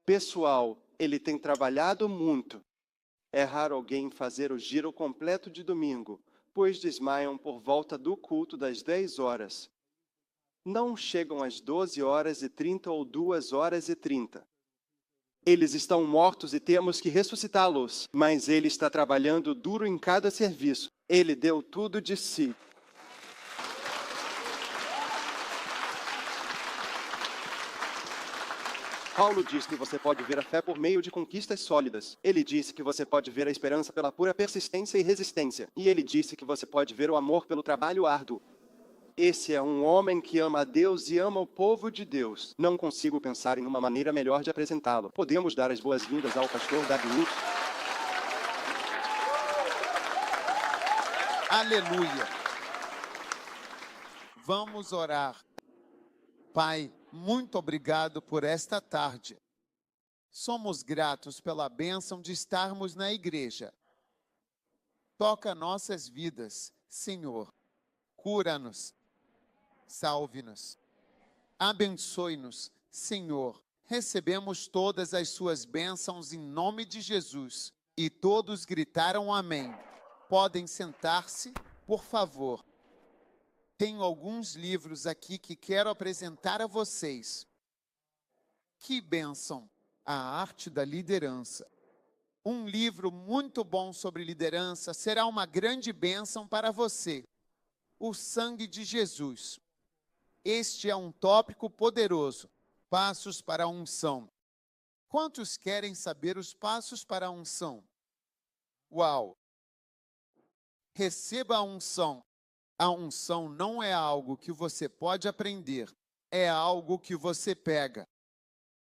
Pessoal, ele tem trabalhado muito. É raro alguém fazer o giro completo de domingo, pois desmaiam por volta do culto das 10 horas. Não chegam às 12h30 ou 2h30. Eles estão mortos e temos que ressuscitá-los, mas ele está trabalhando duro em cada serviço. Ele deu tudo de si. Paulo diz que você pode ver a fé por meio de conquistas sólidas. Ele disse que você pode ver a esperança pela pura persistência e resistência. E ele disse que você pode ver o amor pelo trabalho árduo. Esse é um homem que ama a Deus e ama o povo de Deus. Não consigo pensar em uma maneira melhor de apresentá-lo. Podemos dar as boas-vindas ao pastor Davi. Aleluia! Vamos orar. Pai, muito obrigado por esta tarde. Somos gratos pela bênção de estarmos na igreja. Toca nossas vidas, Senhor. Cura-nos. Salve-nos. Abençoe-nos, Senhor. Recebemos todas as suas bênçãos em nome de Jesus. E todos gritaram amém. Podem sentar-se, por favor. Tenho alguns livros aqui que quero apresentar a vocês. Que bênção! A Arte da Liderança. Um livro muito bom sobre liderança será uma grande bênção para você. O sangue de Jesus. Este é um tópico poderoso. Passos para a unção. Quantos querem saber os passos para a unção? Uau! Receba a unção. A unção não é algo que você pode aprender, é algo que você pega.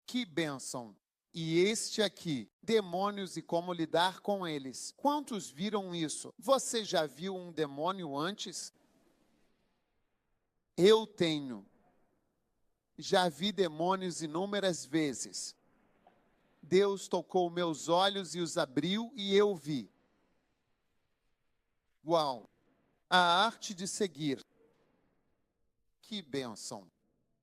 Que bênção! E este aqui, demônios e como lidar com eles. Quantos viram isso? Você já viu um demônio antes? Eu tenho. Já vi demônios inúmeras vezes. Deus tocou meus olhos e os abriu e eu vi. Uau! A arte de seguir. Que bênção!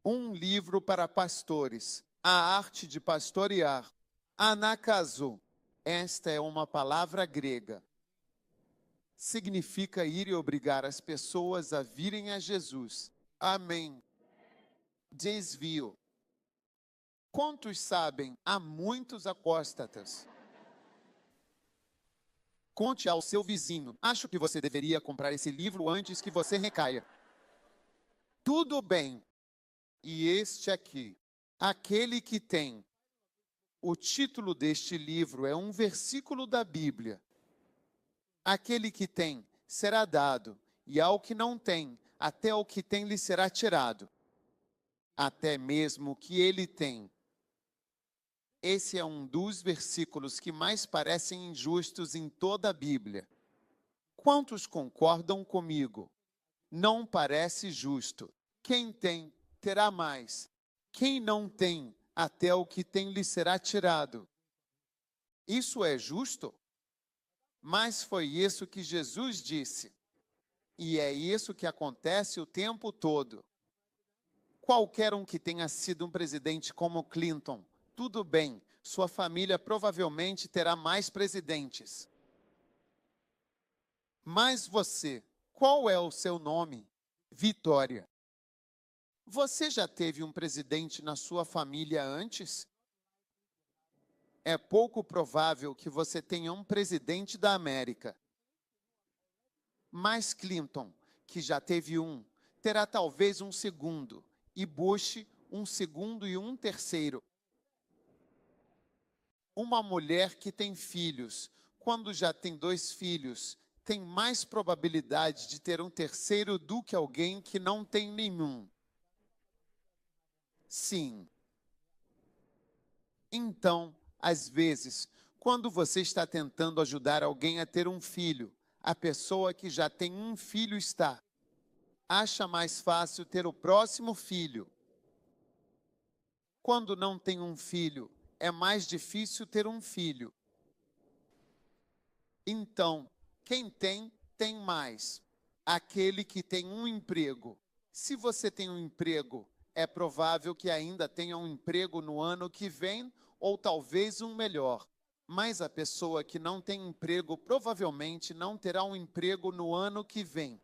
Um livro para pastores. A arte de pastorear. Anakazo. Esta é uma palavra grega. Significa ir e obrigar as pessoas a virem a Jesus. Amém. Desvio. Quantos sabem? Há muitos apóstatas. Conte ao seu vizinho. Acho que você deveria comprar esse livro antes que você recaia. Tudo bem. E este aqui, aquele que tem. O título deste livro é um versículo da Bíblia. Aquele que tem será dado, e ao que não tem, até o que tem lhe será tirado. Até mesmo o que ele tem. Esse é um dos versículos que mais parecem injustos em toda a Bíblia. Quantos concordam comigo? Não parece justo. Quem tem, terá mais. Quem não tem, até o que tem lhe será tirado. Isso é justo? Mas foi isso que Jesus disse. E é isso que acontece o tempo todo. Qualquer um que tenha sido um presidente como Clinton, tudo bem, sua família provavelmente terá mais presidentes. Mas você, qual é o seu nome? Vitória. Você já teve um presidente na sua família antes? É pouco provável que você tenha um presidente da América. Mas Clinton, que já teve um, terá talvez um segundo, e Bush um segundo e um terceiro. Uma mulher que tem filhos, quando já tem 2 filhos, tem mais probabilidade de ter um terceiro do que alguém que não tem nenhum. Sim. Então, às vezes, quando você está tentando ajudar alguém a ter um filho, a pessoa que já tem um filho acha mais fácil ter o próximo filho. Quando não tem um filho, é mais difícil ter um filho. Então, quem tem, tem mais. Aquele que tem um emprego. Se você tem um emprego, é provável que ainda tenha um emprego no ano que vem ou talvez um melhor. Mas a pessoa que não tem emprego provavelmente não terá um emprego no ano que vem.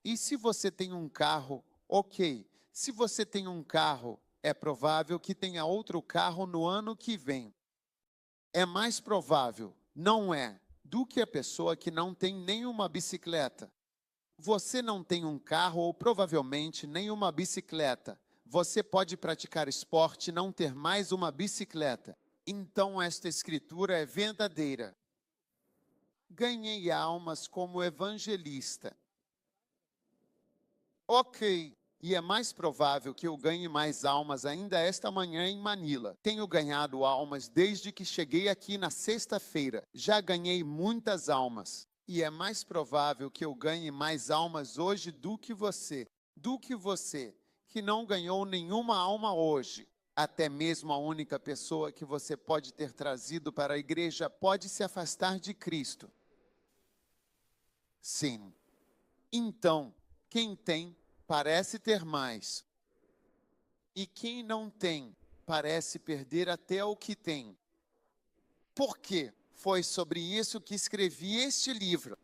E se você tem um carro, ok. Se você tem um carro, é provável que tenha outro carro no ano que vem. É mais provável, não é, do que a pessoa que não tem nenhuma bicicleta. Você não tem um carro ou provavelmente nenhuma bicicleta. Você pode praticar esporte e não ter mais uma bicicleta. Então esta escritura é verdadeira. Ganhei almas como evangelista. Ok, e é mais provável que eu ganhe mais almas ainda esta manhã em Manila. Tenho ganhado almas desde que cheguei aqui na sexta-feira. Já ganhei muitas almas. E é mais provável que eu ganhe mais almas hoje do que você. Que não ganhou nenhuma alma hoje. Até mesmo a única pessoa que você pode ter trazido para a igreja pode se afastar de Cristo. Sim. Então, quem tem, parece ter mais. E quem não tem, parece perder até o que tem. Por quê? Foi sobre isso que escrevi este livro.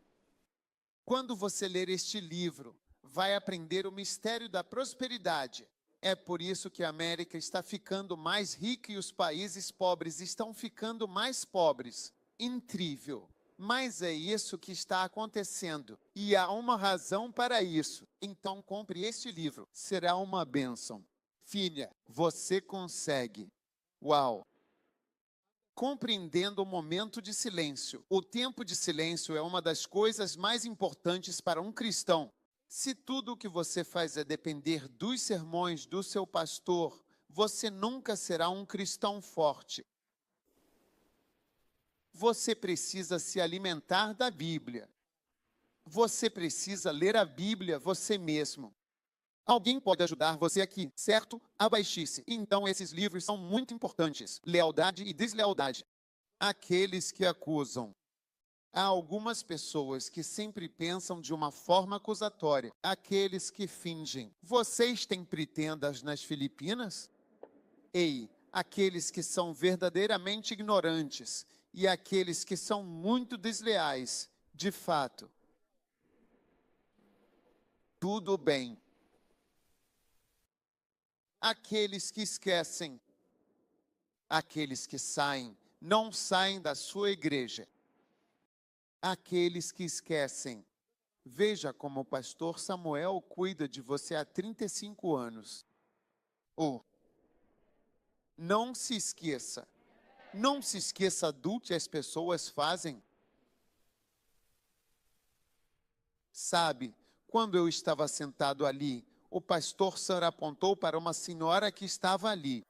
Quando você ler este livro, vai aprender o mistério da prosperidade. É por isso que a América está ficando mais rica e os países pobres estão ficando mais pobres. Incrível! Mas é isso que está acontecendo. E há uma razão para isso. Então compre este livro. Será uma bênção. Filha, você consegue. Uau! Compreendendo o momento de silêncio. O tempo de silêncio é uma das coisas mais importantes para um cristão. Se tudo o que você faz é depender dos sermões do seu pastor, você nunca será um cristão forte. Você precisa se alimentar da Bíblia. Você precisa ler a Bíblia você mesmo. Alguém pode ajudar você aqui, certo? Abaixe-se. Então esses livros são muito importantes. Lealdade e deslealdade. Aqueles que acusam. Há algumas pessoas que sempre pensam de uma forma acusatória. Aqueles que fingem. Vocês têm pretendas nas Filipinas? Ei, aqueles que são verdadeiramente ignorantes e aqueles que são muito desleais, de fato. Tudo bem. Aqueles que esquecem, aqueles que saem, não saem da sua igreja. Aqueles que esquecem. Veja como o pastor Samuel cuida de você há 35 anos. Não se esqueça. Não se esqueça do que as pessoas fazem. Sabe, quando eu estava sentado ali, o pastor Sam apontou para uma senhora que estava ali.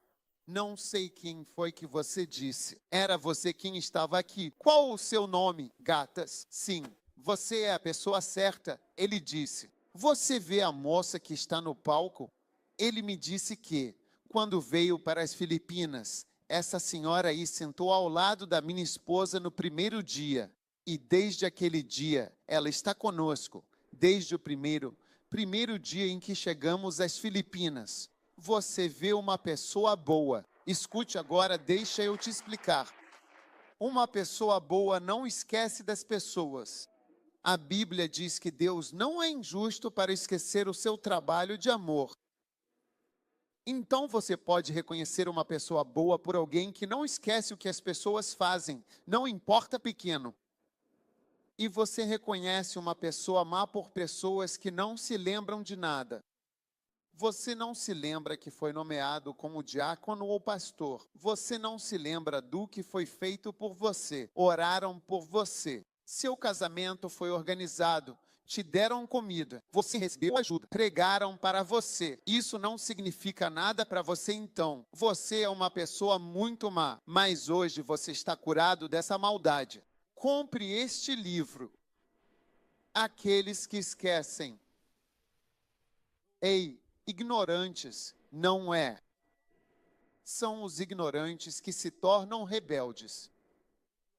Não sei quem foi que você disse. Era você quem estava aqui. Qual o seu nome, gatas? Sim, você é a pessoa certa. Ele disse. Você vê a moça que está no palco? Ele me disse que, quando veio para as Filipinas, essa senhora aí sentou ao lado da minha esposa no primeiro dia. E desde aquele dia, ela está conosco. Desde o primeiro dia em que chegamos às Filipinas. Você vê uma pessoa boa. Escute agora, deixa eu te explicar. Uma pessoa boa não esquece das pessoas. A Bíblia diz que Deus não é injusto para esquecer o seu trabalho de amor. Então você pode reconhecer uma pessoa boa por alguém que não esquece o que as pessoas fazem, não importa pequeno. E você reconhece uma pessoa má por pessoas que não se lembram de nada. Você não se lembra que foi nomeado como diácono ou pastor. Você não se lembra do que foi feito por você. Oraram por você. Seu casamento foi organizado. Te deram comida. Você recebeu ajuda. Pregaram para você. Isso não significa nada para você então. Você é uma pessoa muito má. Mas hoje você está curado dessa maldade. Compre este livro. Aqueles que esquecem. Ei, ignorantes, não é. São os ignorantes que se tornam rebeldes.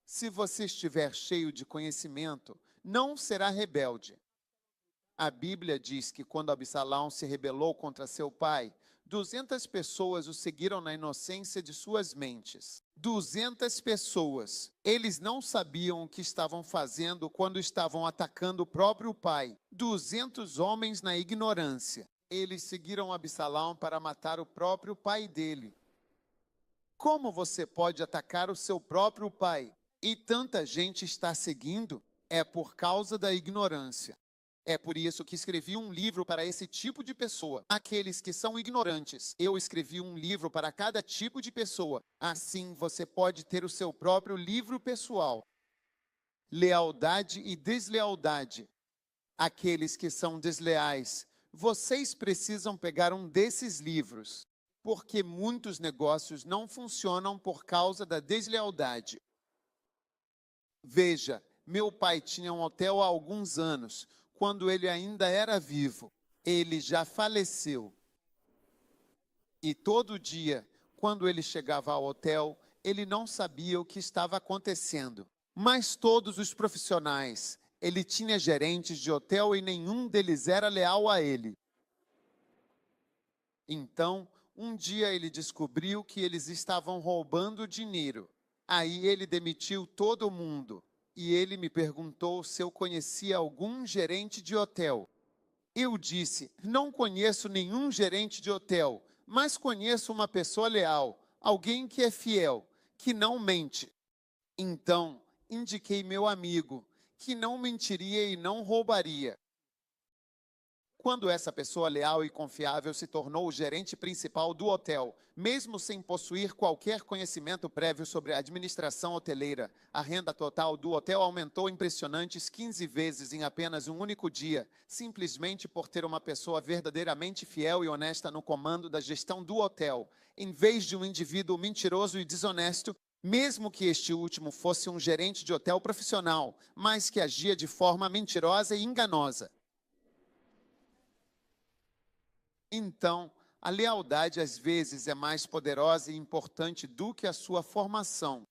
Se você estiver cheio de conhecimento, não será rebelde. A Bíblia diz que quando Absalão se rebelou contra seu pai, 200 pessoas o seguiram na inocência de suas mentes. 200 pessoas. Eles não sabiam o que estavam fazendo quando estavam atacando o próprio pai. 200 homens na ignorância. Eles seguiram Absalão para matar o próprio pai dele. Como você pode atacar o seu próprio pai? E tanta gente está seguindo? É por causa da ignorância. É por isso que escrevi um livro para esse tipo de pessoa. Aqueles que são ignorantes. Eu escrevi um livro para cada tipo de pessoa. Assim você pode ter o seu próprio livro pessoal. Lealdade e deslealdade. Aqueles que são desleais. Vocês precisam pegar um desses livros. Porque muitos negócios não funcionam por causa da deslealdade. Veja, meu pai tinha um hotel há alguns anos, quando ele ainda era vivo. Ele já faleceu. E todo dia, quando ele chegava ao hotel, ele não sabia o que estava acontecendo. Mas todos os profissionais, ele tinha gerentes de hotel e nenhum deles era leal a ele. Então, um dia ele descobriu que eles estavam roubando dinheiro. Aí ele demitiu todo mundo. E ele me perguntou se eu conhecia algum gerente de hotel. Eu disse, não conheço nenhum gerente de hotel, mas conheço uma pessoa leal, alguém que é fiel, que não mente. Então, indiquei meu amigo, que não mentiria e não roubaria. Quando essa pessoa leal e confiável se tornou o gerente principal do hotel, mesmo sem possuir qualquer conhecimento prévio sobre a administração hoteleira, a renda total do hotel aumentou impressionantes 15 vezes em apenas um único dia, simplesmente por ter uma pessoa verdadeiramente fiel e honesta no comando da gestão do hotel, em vez de um indivíduo mentiroso e desonesto, mesmo que este último fosse um gerente de hotel profissional, mas que agia de forma mentirosa e enganosa. Então, a lealdade às vezes é mais poderosa e importante do que a sua formação.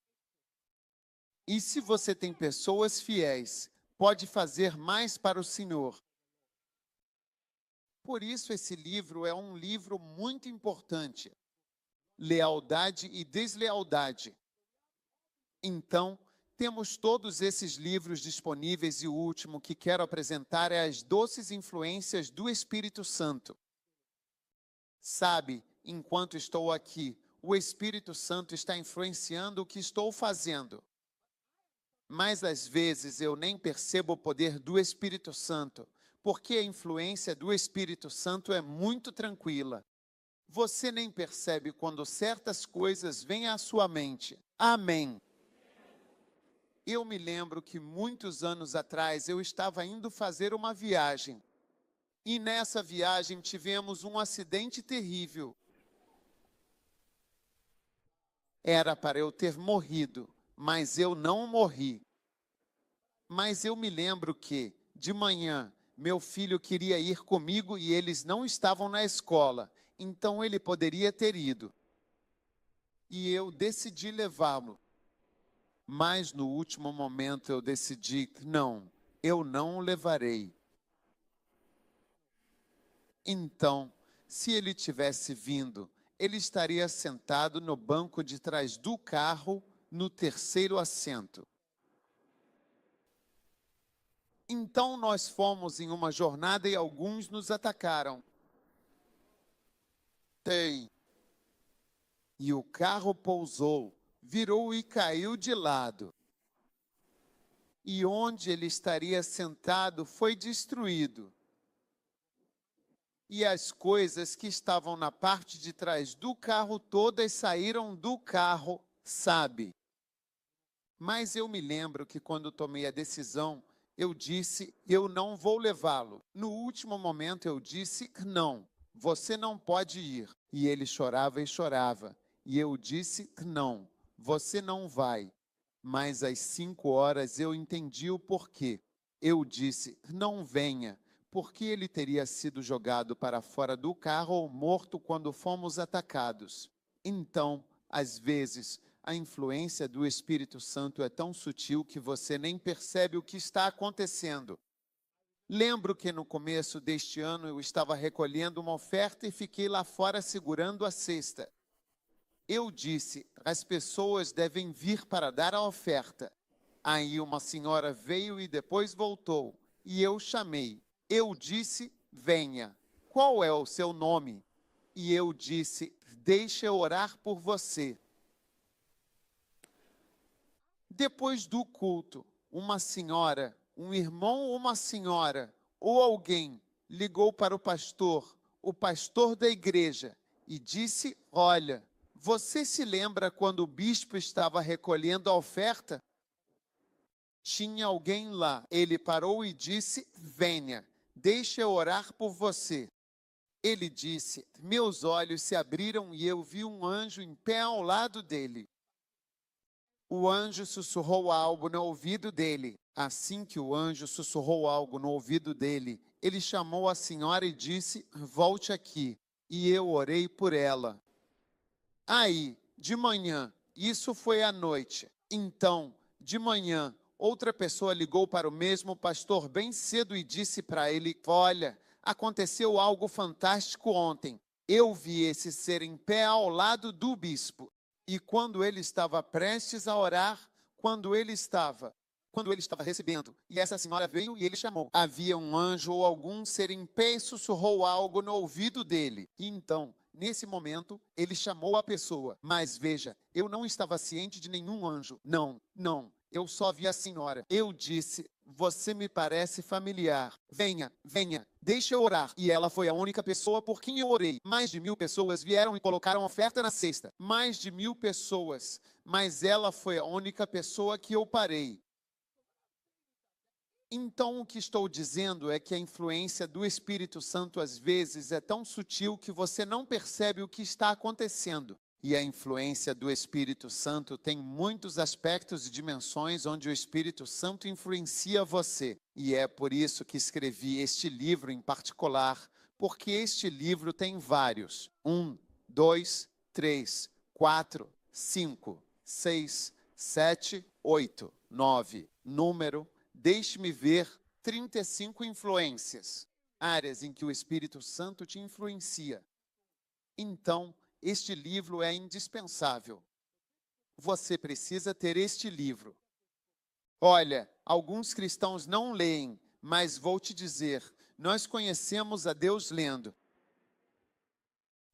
E se você tem pessoas fiéis, pode fazer mais para o Senhor. Por isso esse livro é um livro muito importante. Lealdade e deslealdade. Então, temos todos esses livros disponíveis e o último que quero apresentar é As Doces Influências do Espírito Santo. Sabe, enquanto estou aqui, o Espírito Santo está influenciando o que estou fazendo. Mas às vezes eu nem percebo o poder do Espírito Santo, porque a influência do Espírito Santo é muito tranquila. Você nem percebe quando certas coisas vêm à sua mente. Amém. Eu me lembro que muitos anos atrás eu estava indo fazer uma viagem. E nessa viagem tivemos um acidente terrível. Era para eu ter morrido, mas eu não morri. Mas eu me lembro que, de manhã, meu filho queria ir comigo e eles não estavam na escola, então ele poderia ter ido. E eu decidi levá-lo. Mas no último momento eu decidi, não, eu não o levarei. Então, se ele tivesse vindo, ele estaria sentado no banco de trás do carro, no terceiro assento. Então nós fomos em uma jornada e alguns nos atacaram. E o carro pousou, virou e caiu de lado. E onde ele estaria sentado foi destruído. E as coisas que estavam na parte de trás do carro todas saíram do carro, sabe? Mas eu me lembro que quando tomei a decisão, eu disse, eu não vou levá-lo. No último momento eu disse, não, você não pode ir. E ele chorava e chorava. E eu disse, não, você não vai. Mas às 5 horas eu entendi o porquê. Eu disse, não venha. Porque ele teria sido jogado para fora do carro ou morto quando fomos atacados. Então, às vezes, a influência do Espírito Santo é tão sutil que você nem percebe o que está acontecendo. Lembro que no começo deste ano eu estava recolhendo uma oferta e fiquei lá fora segurando a cesta. Eu disse, as pessoas devem vir para dar a oferta. Aí uma senhora veio e depois voltou, e eu chamei. Eu disse, venha. Qual é o seu nome? E eu disse, deixe eu orar por você. Depois do culto, uma senhora, um irmão ou uma senhora, ou alguém ligou para o pastor da igreja, e disse, olha, você se lembra quando o bispo estava recolhendo a oferta? Tinha alguém lá. Ele parou e disse, venha, deixe eu orar por você. Ele disse, meus olhos se abriram e eu vi um anjo em pé ao lado dele. O anjo sussurrou algo no ouvido dele. Assim que o anjo sussurrou algo no ouvido dele, ele chamou a senhora e disse, volte aqui. E eu orei por ela. Aí, de manhã, isso foi à noite. Então, de manhã, outra pessoa ligou para o mesmo pastor bem cedo e disse para ele, olha, aconteceu algo fantástico ontem. Eu vi esse ser em pé ao lado do bispo. E quando ele estava prestes a orar, quando ele estava recebendo, e essa senhora veio e ele chamou. Havia um anjo ou algum ser em pé e sussurrou algo no ouvido dele. E então, nesse momento, ele chamou a pessoa. Mas veja, eu não estava ciente de nenhum anjo. Não. Eu só vi a senhora. Eu disse, você me parece familiar. Venha, deixa eu orar. E ela foi a única pessoa por quem eu orei. Mais de 1000 pessoas vieram e colocaram oferta na cesta. Mais de 1000 pessoas. Mas ela foi a única pessoa que eu parei. Então, o que estou dizendo é que a influência do Espírito Santo, às vezes, é tão sutil que você não percebe o que está acontecendo. E a influência do Espírito Santo tem muitos aspectos e dimensões onde o Espírito Santo influencia você. E é por isso que escrevi este livro em particular, porque este livro tem vários. 1, 2, 3, 4, 5, 6, 7, 8, 9, número, deixe-me ver, 35 influências, áreas em que o Espírito Santo te influencia. Então, este livro é indispensável. Você precisa ter este livro. Olha, alguns cristãos não leem, mas vou te dizer, nós conhecemos a Deus lendo.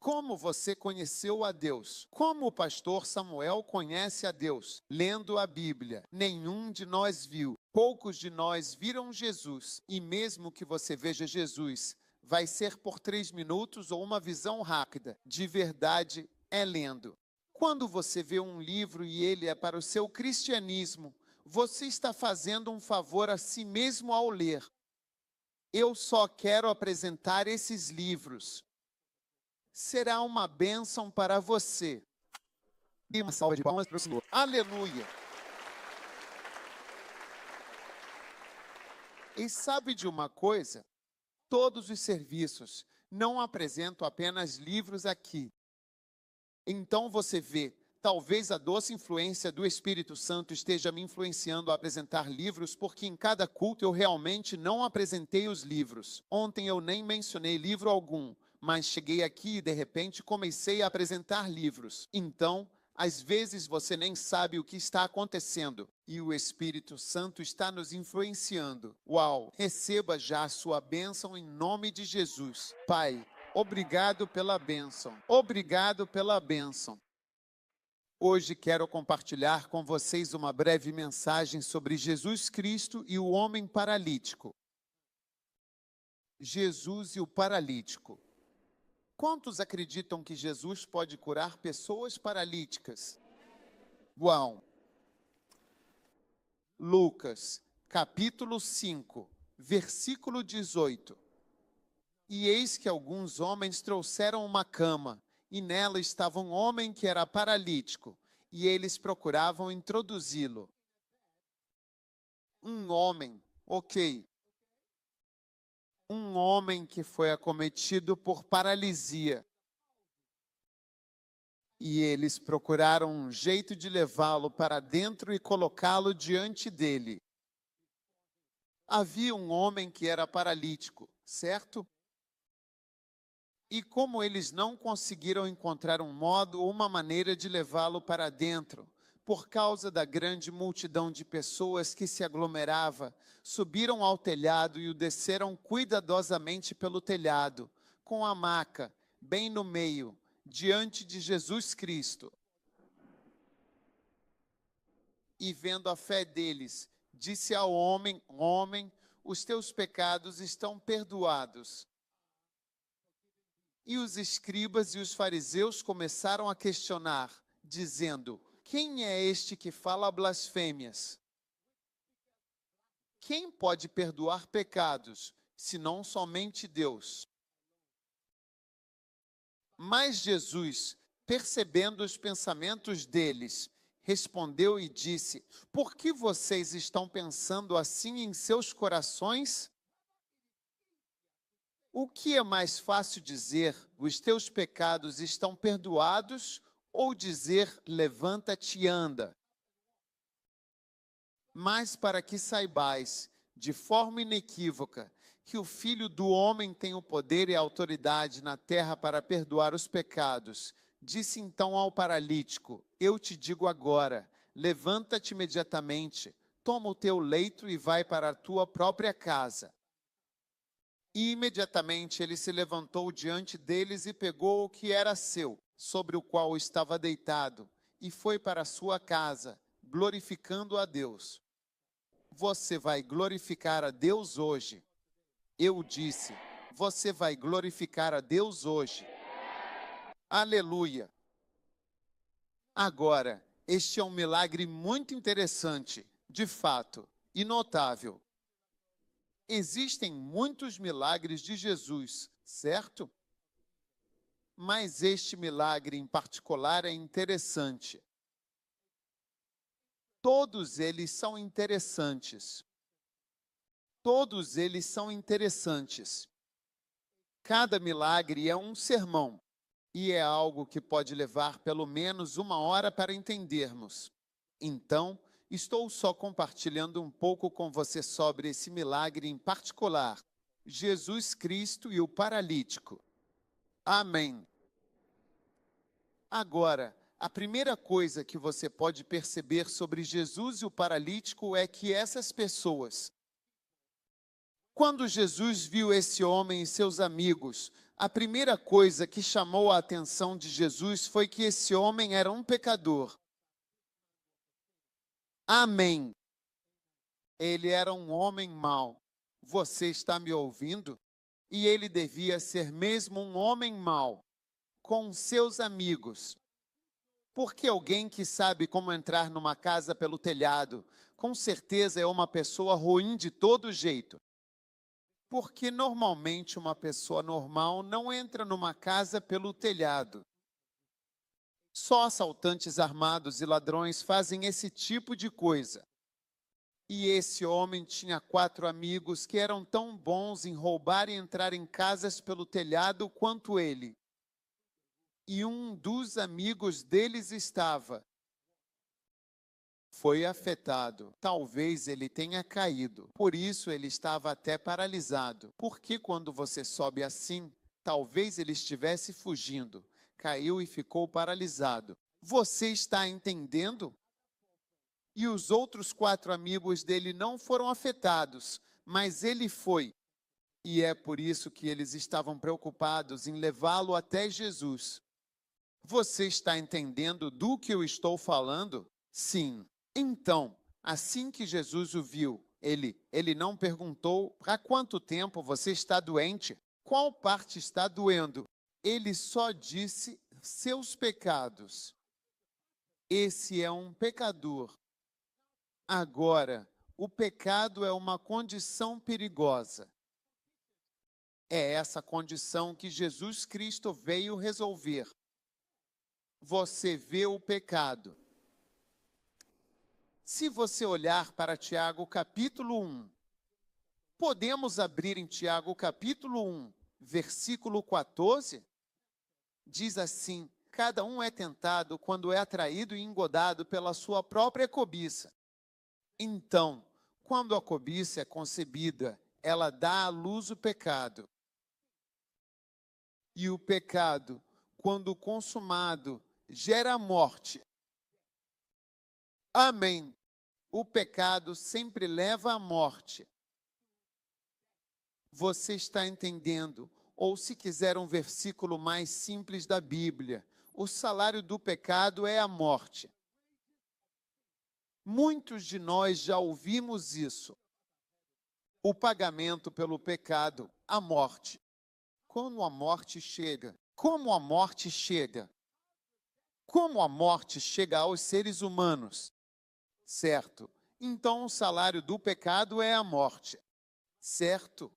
Como você conheceu a Deus? Como o pastor Samuel conhece a Deus? Lendo a Bíblia. Nenhum de nós viu. Poucos de nós viram Jesus. E mesmo que você veja Jesus, vai ser por 3 minutos ou uma visão rápida. De verdade, é lendo. Quando você vê um livro e ele é para o seu cristianismo, você está fazendo um favor a si mesmo ao ler. Eu só quero apresentar esses livros. Será uma bênção para você. E uma salva de palmas para o Senhor. Aleluia! E sabe de uma coisa? Todos os serviços não apresentam apenas livros aqui. Então você vê, talvez a doce influência do Espírito Santo esteja me influenciando a apresentar livros, porque em cada culto eu realmente não apresentei os livros. Ontem eu nem mencionei livro algum. Mas cheguei aqui e, de repente, comecei a apresentar livros. Então, às vezes você nem sabe o que está acontecendo. E o Espírito Santo está nos influenciando. Uau! Receba já a sua bênção em nome de Jesus. Pai, obrigado pela bênção. Obrigado pela bênção. Hoje quero compartilhar com vocês uma breve mensagem sobre Jesus Cristo e o homem paralítico. Jesus e o paralítico. Quantos acreditam que Jesus pode curar pessoas paralíticas? Uau! Lucas, capítulo 5, versículo 18. E eis que alguns homens trouxeram uma cama, e nela estava um homem que era paralítico, e eles procuravam introduzi-lo. Um homem, ok. Um homem que foi acometido por paralisia. E eles procuraram um jeito de levá-lo para dentro e colocá-lo diante dele. Havia um homem que era paralítico, certo? E como eles não conseguiram encontrar um modo ou uma maneira de levá-lo para dentro, por causa da grande multidão de pessoas que se aglomerava, subiram ao telhado e o desceram cuidadosamente pelo telhado, com a maca, bem no meio, diante de Jesus Cristo. E vendo a fé deles, disse ao homem: Homem, os teus pecados estão perdoados. E os escribas e os fariseus começaram a questionar, dizendo: Quem é este que fala blasfêmias? Quem pode perdoar pecados, senão somente Deus? Mas Jesus, percebendo os pensamentos deles, respondeu e disse: Por que vocês estão pensando assim em seus corações? O que é mais fácil dizer, os teus pecados estão perdoados, ou dizer, levanta-te e anda? Mas para que saibais, de forma inequívoca, que o Filho do Homem tem o poder e a autoridade na terra para perdoar os pecados, disse então ao paralítico: Eu te digo agora, levanta-te imediatamente, toma o teu leito e vai para a tua própria casa. E imediatamente ele se levantou diante deles e pegou o que era seu, sobre o qual estava deitado, e foi para a sua casa, glorificando a Deus. Você vai glorificar a Deus hoje. Eu disse, você vai glorificar a Deus hoje. Aleluia. Agora, este é um milagre muito interessante, de fato, e notável. Existem muitos milagres de Jesus, certo? Mas este milagre em particular é interessante. Todos eles são interessantes. Todos eles são interessantes. Cada milagre é um sermão, e é algo que pode levar pelo menos 1 hora para entendermos. Então, estou só compartilhando um pouco com você sobre esse milagre em particular, Jesus Cristo e o paralítico. Amém. Agora, a primeira coisa que você pode perceber sobre Jesus e o paralítico é que essas pessoas, quando Jesus viu esse homem e seus amigos, a primeira coisa que chamou a atenção de Jesus foi que esse homem era um pecador. Amém. Ele era um homem mau. Você está me ouvindo? E ele devia ser mesmo um homem mau, com seus amigos. Porque alguém que sabe como entrar numa casa pelo telhado, com certeza é uma pessoa ruim de todo jeito. Porque normalmente uma pessoa normal não entra numa casa pelo telhado. Só assaltantes armados e ladrões fazem esse tipo de coisa. E esse homem tinha 4 amigos que eram tão bons em roubar e entrar em casas pelo telhado quanto ele. E um dos amigos deles foi afetado. Talvez ele tenha caído. Por isso ele estava até paralisado. Porque quando você sobe assim, talvez ele estivesse fugindo. Caiu e ficou paralisado. Você está entendendo? E os outros 4 amigos dele não foram afetados, mas ele foi. E é por isso que eles estavam preocupados em levá-lo até Jesus. Você está entendendo do que eu estou falando? Sim. Então, assim que Jesus o viu, ele não perguntou: há quanto tempo você está doente? Qual parte está doendo? Ele só disse: seus pecados. Esse é um pecador. Agora, o pecado é uma condição perigosa. É essa condição que Jesus Cristo veio resolver. Você vê o pecado. Se você olhar para Tiago capítulo 1, podemos abrir em Tiago capítulo 1, versículo 14? Diz assim: cada um é tentado quando é atraído e engodado pela sua própria cobiça. Então, Quando a cobiça é concebida, ela dá à luz o pecado. E o pecado, quando consumado, gera morte. Amém. O pecado sempre leva à morte. Você está entendendo? Ou, se quiser um versículo mais simples da Bíblia, o salário do pecado é a morte. Muitos de nós já ouvimos isso. O pagamento pelo pecado, a morte. Como a morte chega? Como a morte chega? Como a morte chega aos seres humanos? Certo. Então, o salário do pecado é a morte. Certo.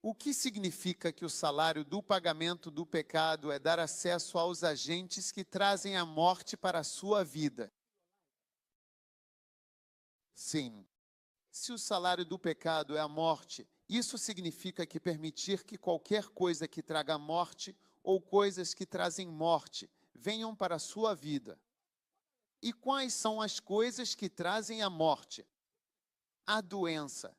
O que significa que o salário do pagamento do pecado é dar acesso aos agentes que trazem a morte para a sua vida? Sim. Se o salário do pecado é a morte, isso significa que permitir que qualquer coisa que traga morte ou coisas que trazem morte venham para a sua vida. E quais são as coisas que trazem a morte? A doença.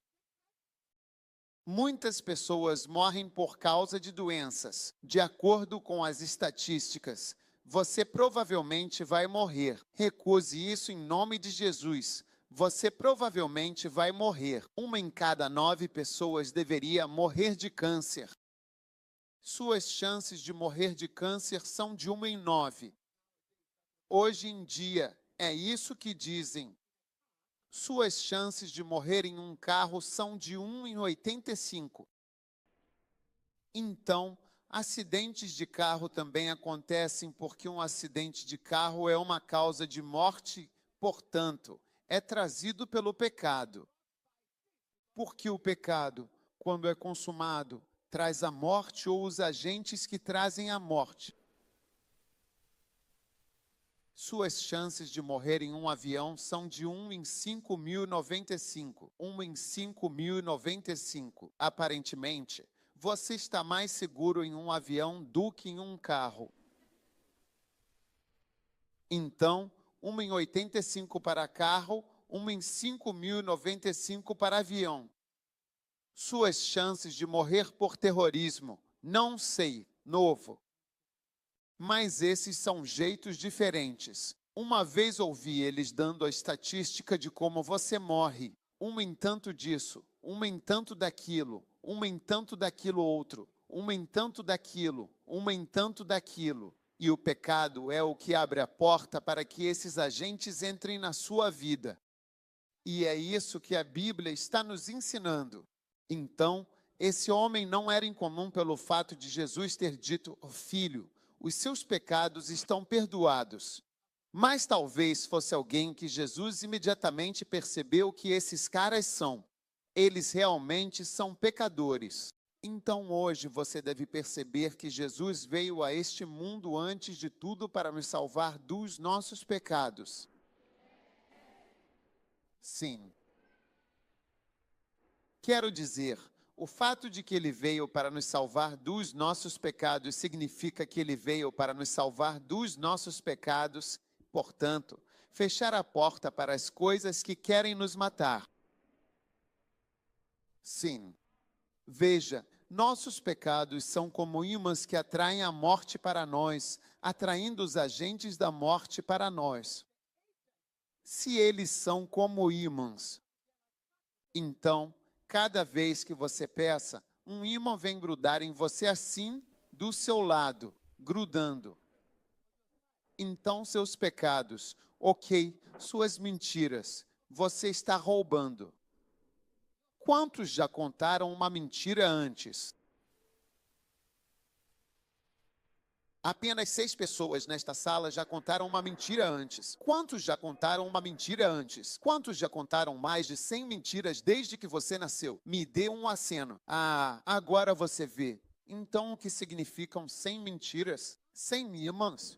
Muitas pessoas morrem por causa de doenças. De acordo com as estatísticas, você provavelmente vai morrer. Recuse isso em nome de Jesus. Você provavelmente vai morrer. 1 em cada 9 pessoas deveria morrer de câncer. Suas chances de morrer de câncer são de 1 em 9. Hoje em dia, é isso que dizem. Suas chances de morrer em um carro são de 1 em 85. Então, acidentes de carro também acontecem porque um acidente de carro é uma causa de morte, portanto, é trazido pelo pecado. Porque o pecado, quando é consumado, traz a morte ou os agentes que trazem a morte. Suas chances de morrer em um avião são de 1 em 5.095. 1 em 5.095. Aparentemente, você está mais seguro em um avião do que em um carro. Então, 1 em 85 para carro, 1 em 5.095 para avião. Suas chances de morrer por terrorismo, não sei, novo. Mas esses são jeitos diferentes. Uma vez ouvi eles dando a estatística de como você morre. 1 em tanto disso, 1 em tanto daquilo, 1 em tanto daquilo outro, 1 em tanto daquilo, 1 em tanto daquilo. E o pecado é o que abre a porta para que esses agentes entrem na sua vida. E é isso que a Bíblia está nos ensinando. Então, esse homem não era incomum pelo fato de Jesus ter dito: filho, os seus pecados estão perdoados. Mas talvez fosse alguém que Jesus imediatamente percebeu que esses caras são. Eles realmente são pecadores. Então hoje você deve perceber que Jesus veio a este mundo antes de tudo para nos salvar dos nossos pecados. Sim. Quero dizer, o fato de que ele veio para nos salvar dos nossos pecados significa que ele veio para nos salvar dos nossos pecados, portanto, fechar a porta para as coisas que querem nos matar. Sim. Veja, nossos pecados são como ímãs que atraem a morte para nós, atraindo os agentes da morte para nós. Se eles são como ímãs, então, cada vez que você peça, um ímã vem grudar em você assim, do seu lado, grudando. Então, seus pecados, ok, suas mentiras, você está roubando. Quantos já contaram uma mentira antes? Apenas 6 pessoas nesta sala já contaram uma mentira antes. Quantos já contaram uma mentira antes? Quantos já contaram mais de 100 mentiras desde que você nasceu? Me dê um aceno. Ah, agora você vê. Então, o que significam 100 mentiras? 100 ímãs?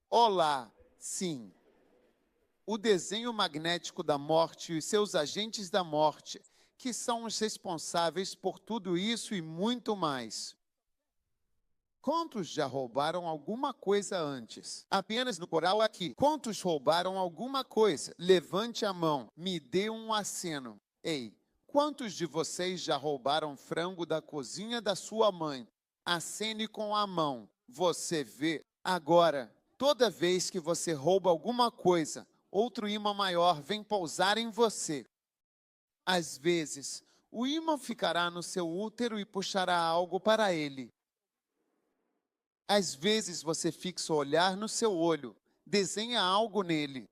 Olá, sim. O desenho magnético da morte e os seus agentes da morte, que são os responsáveis por tudo isso e muito mais. Quantos já roubaram alguma coisa antes? Apenas no coral aqui. Quantos roubaram alguma coisa? Levante a mão, me dê um aceno. Ei, quantos de vocês já roubaram frango da cozinha da sua mãe? Acene com a mão. Você vê. Agora, toda vez que você rouba alguma coisa, outro imã maior vem pousar em você. Às vezes, o imã ficará no seu útero e puxará algo para ele. Às vezes você fixa o olhar no seu olho, desenha algo nele.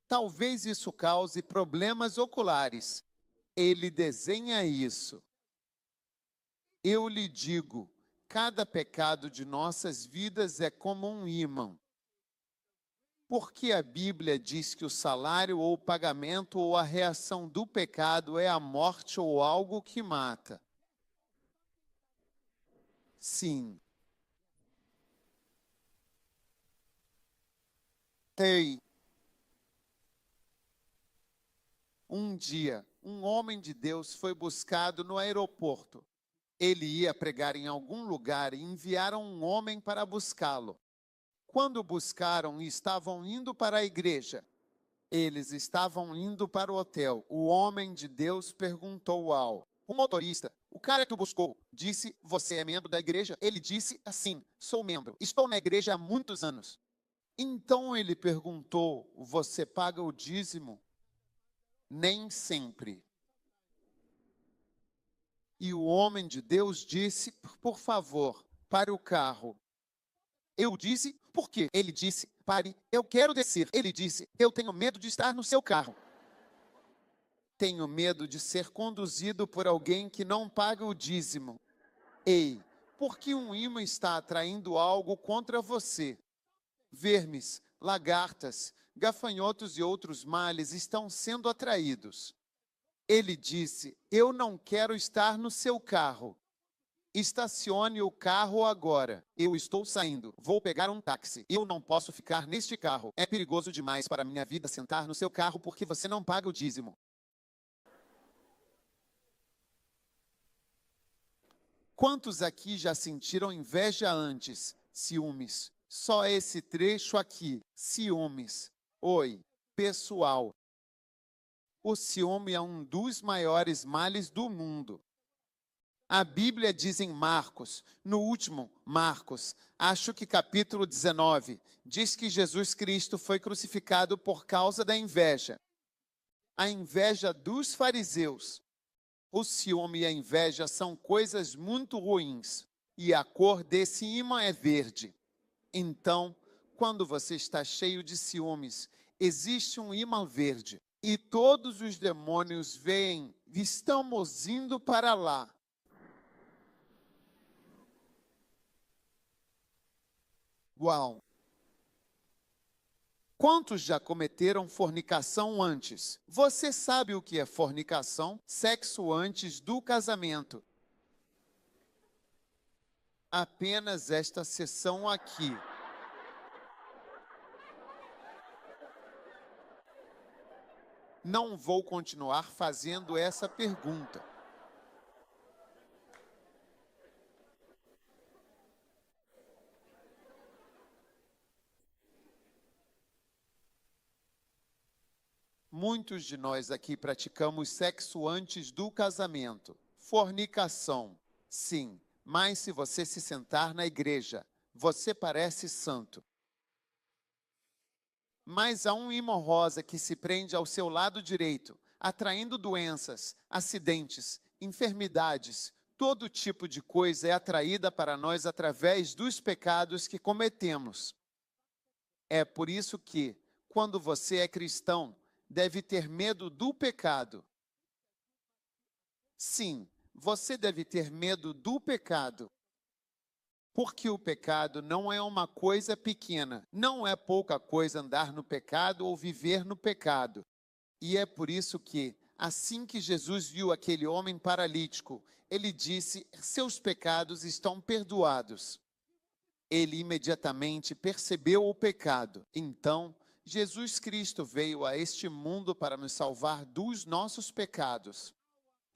Talvez isso cause problemas oculares. Ele desenha isso. Eu lhe digo, cada pecado de nossas vidas é como um ímã. Porque a Bíblia diz que o salário ou o pagamento ou a reação do pecado é a morte ou algo que mata. Sim. Ei. Um dia, um homem de Deus foi buscado no aeroporto. Ele ia pregar em algum lugar e enviaram um homem para buscá-lo. Quando o buscaram e estavam indo para a igreja, eles estavam indo para o hotel. O homem de Deus perguntou ao motorista: o cara que o buscou disse, você é membro da igreja? Ele disse assim, sou membro, estou na igreja há muitos anos. Então ele perguntou, você paga o dízimo? Nem sempre. E o homem de Deus disse, por favor, pare o carro. Eu disse, por quê? Ele disse, pare, eu quero descer. Ele disse, eu tenho medo de estar no seu carro. Tenho medo de ser conduzido por alguém que não paga o dízimo. Ei, por que um imã está atraindo algo contra você? Vermes, lagartas, gafanhotos e outros males estão sendo atraídos. Ele disse, eu não quero estar no seu carro. Estacione o carro agora. Eu estou saindo. Vou pegar um táxi. Eu não posso ficar neste carro. É perigoso demais para minha vida sentar no seu carro porque você não paga o dízimo. Quantos aqui já sentiram inveja antes? Ciúmes. Só esse trecho aqui. Ciúmes. Oi, pessoal. O ciúme é um dos maiores males do mundo. A Bíblia diz em Marcos, no último Marcos, acho que capítulo 19, diz que Jesus Cristo foi crucificado por causa da inveja. A inveja dos fariseus. O ciúme e a inveja são coisas muito ruins. E a cor desse imã é verde. Então, quando você está cheio de ciúmes, existe um imã verde. E todos os demônios veem, estamos indo para lá. Uau! Quantos já cometeram fornicação antes? Você sabe o que é fornicação? Sexo antes do casamento. Apenas esta sessão aqui. Não vou continuar fazendo essa pergunta. Muitos de nós aqui praticamos sexo antes do casamento. Fornicação, sim, mas se você se sentar na igreja, você parece santo. Mas há um imã rosa que se prende ao seu lado direito, atraindo doenças, acidentes, enfermidades, todo tipo de coisa é atraída para nós através dos pecados que cometemos. É por isso que, quando você é cristão, deve ter medo do pecado. Sim, você deve ter medo do pecado. Porque o pecado não é uma coisa pequena. Não é pouca coisa andar no pecado ou viver no pecado. E é por isso que, assim que Jesus viu aquele homem paralítico, ele disse, seus pecados estão perdoados. Ele imediatamente percebeu o pecado. Então, Jesus Cristo veio a este mundo para nos salvar dos nossos pecados.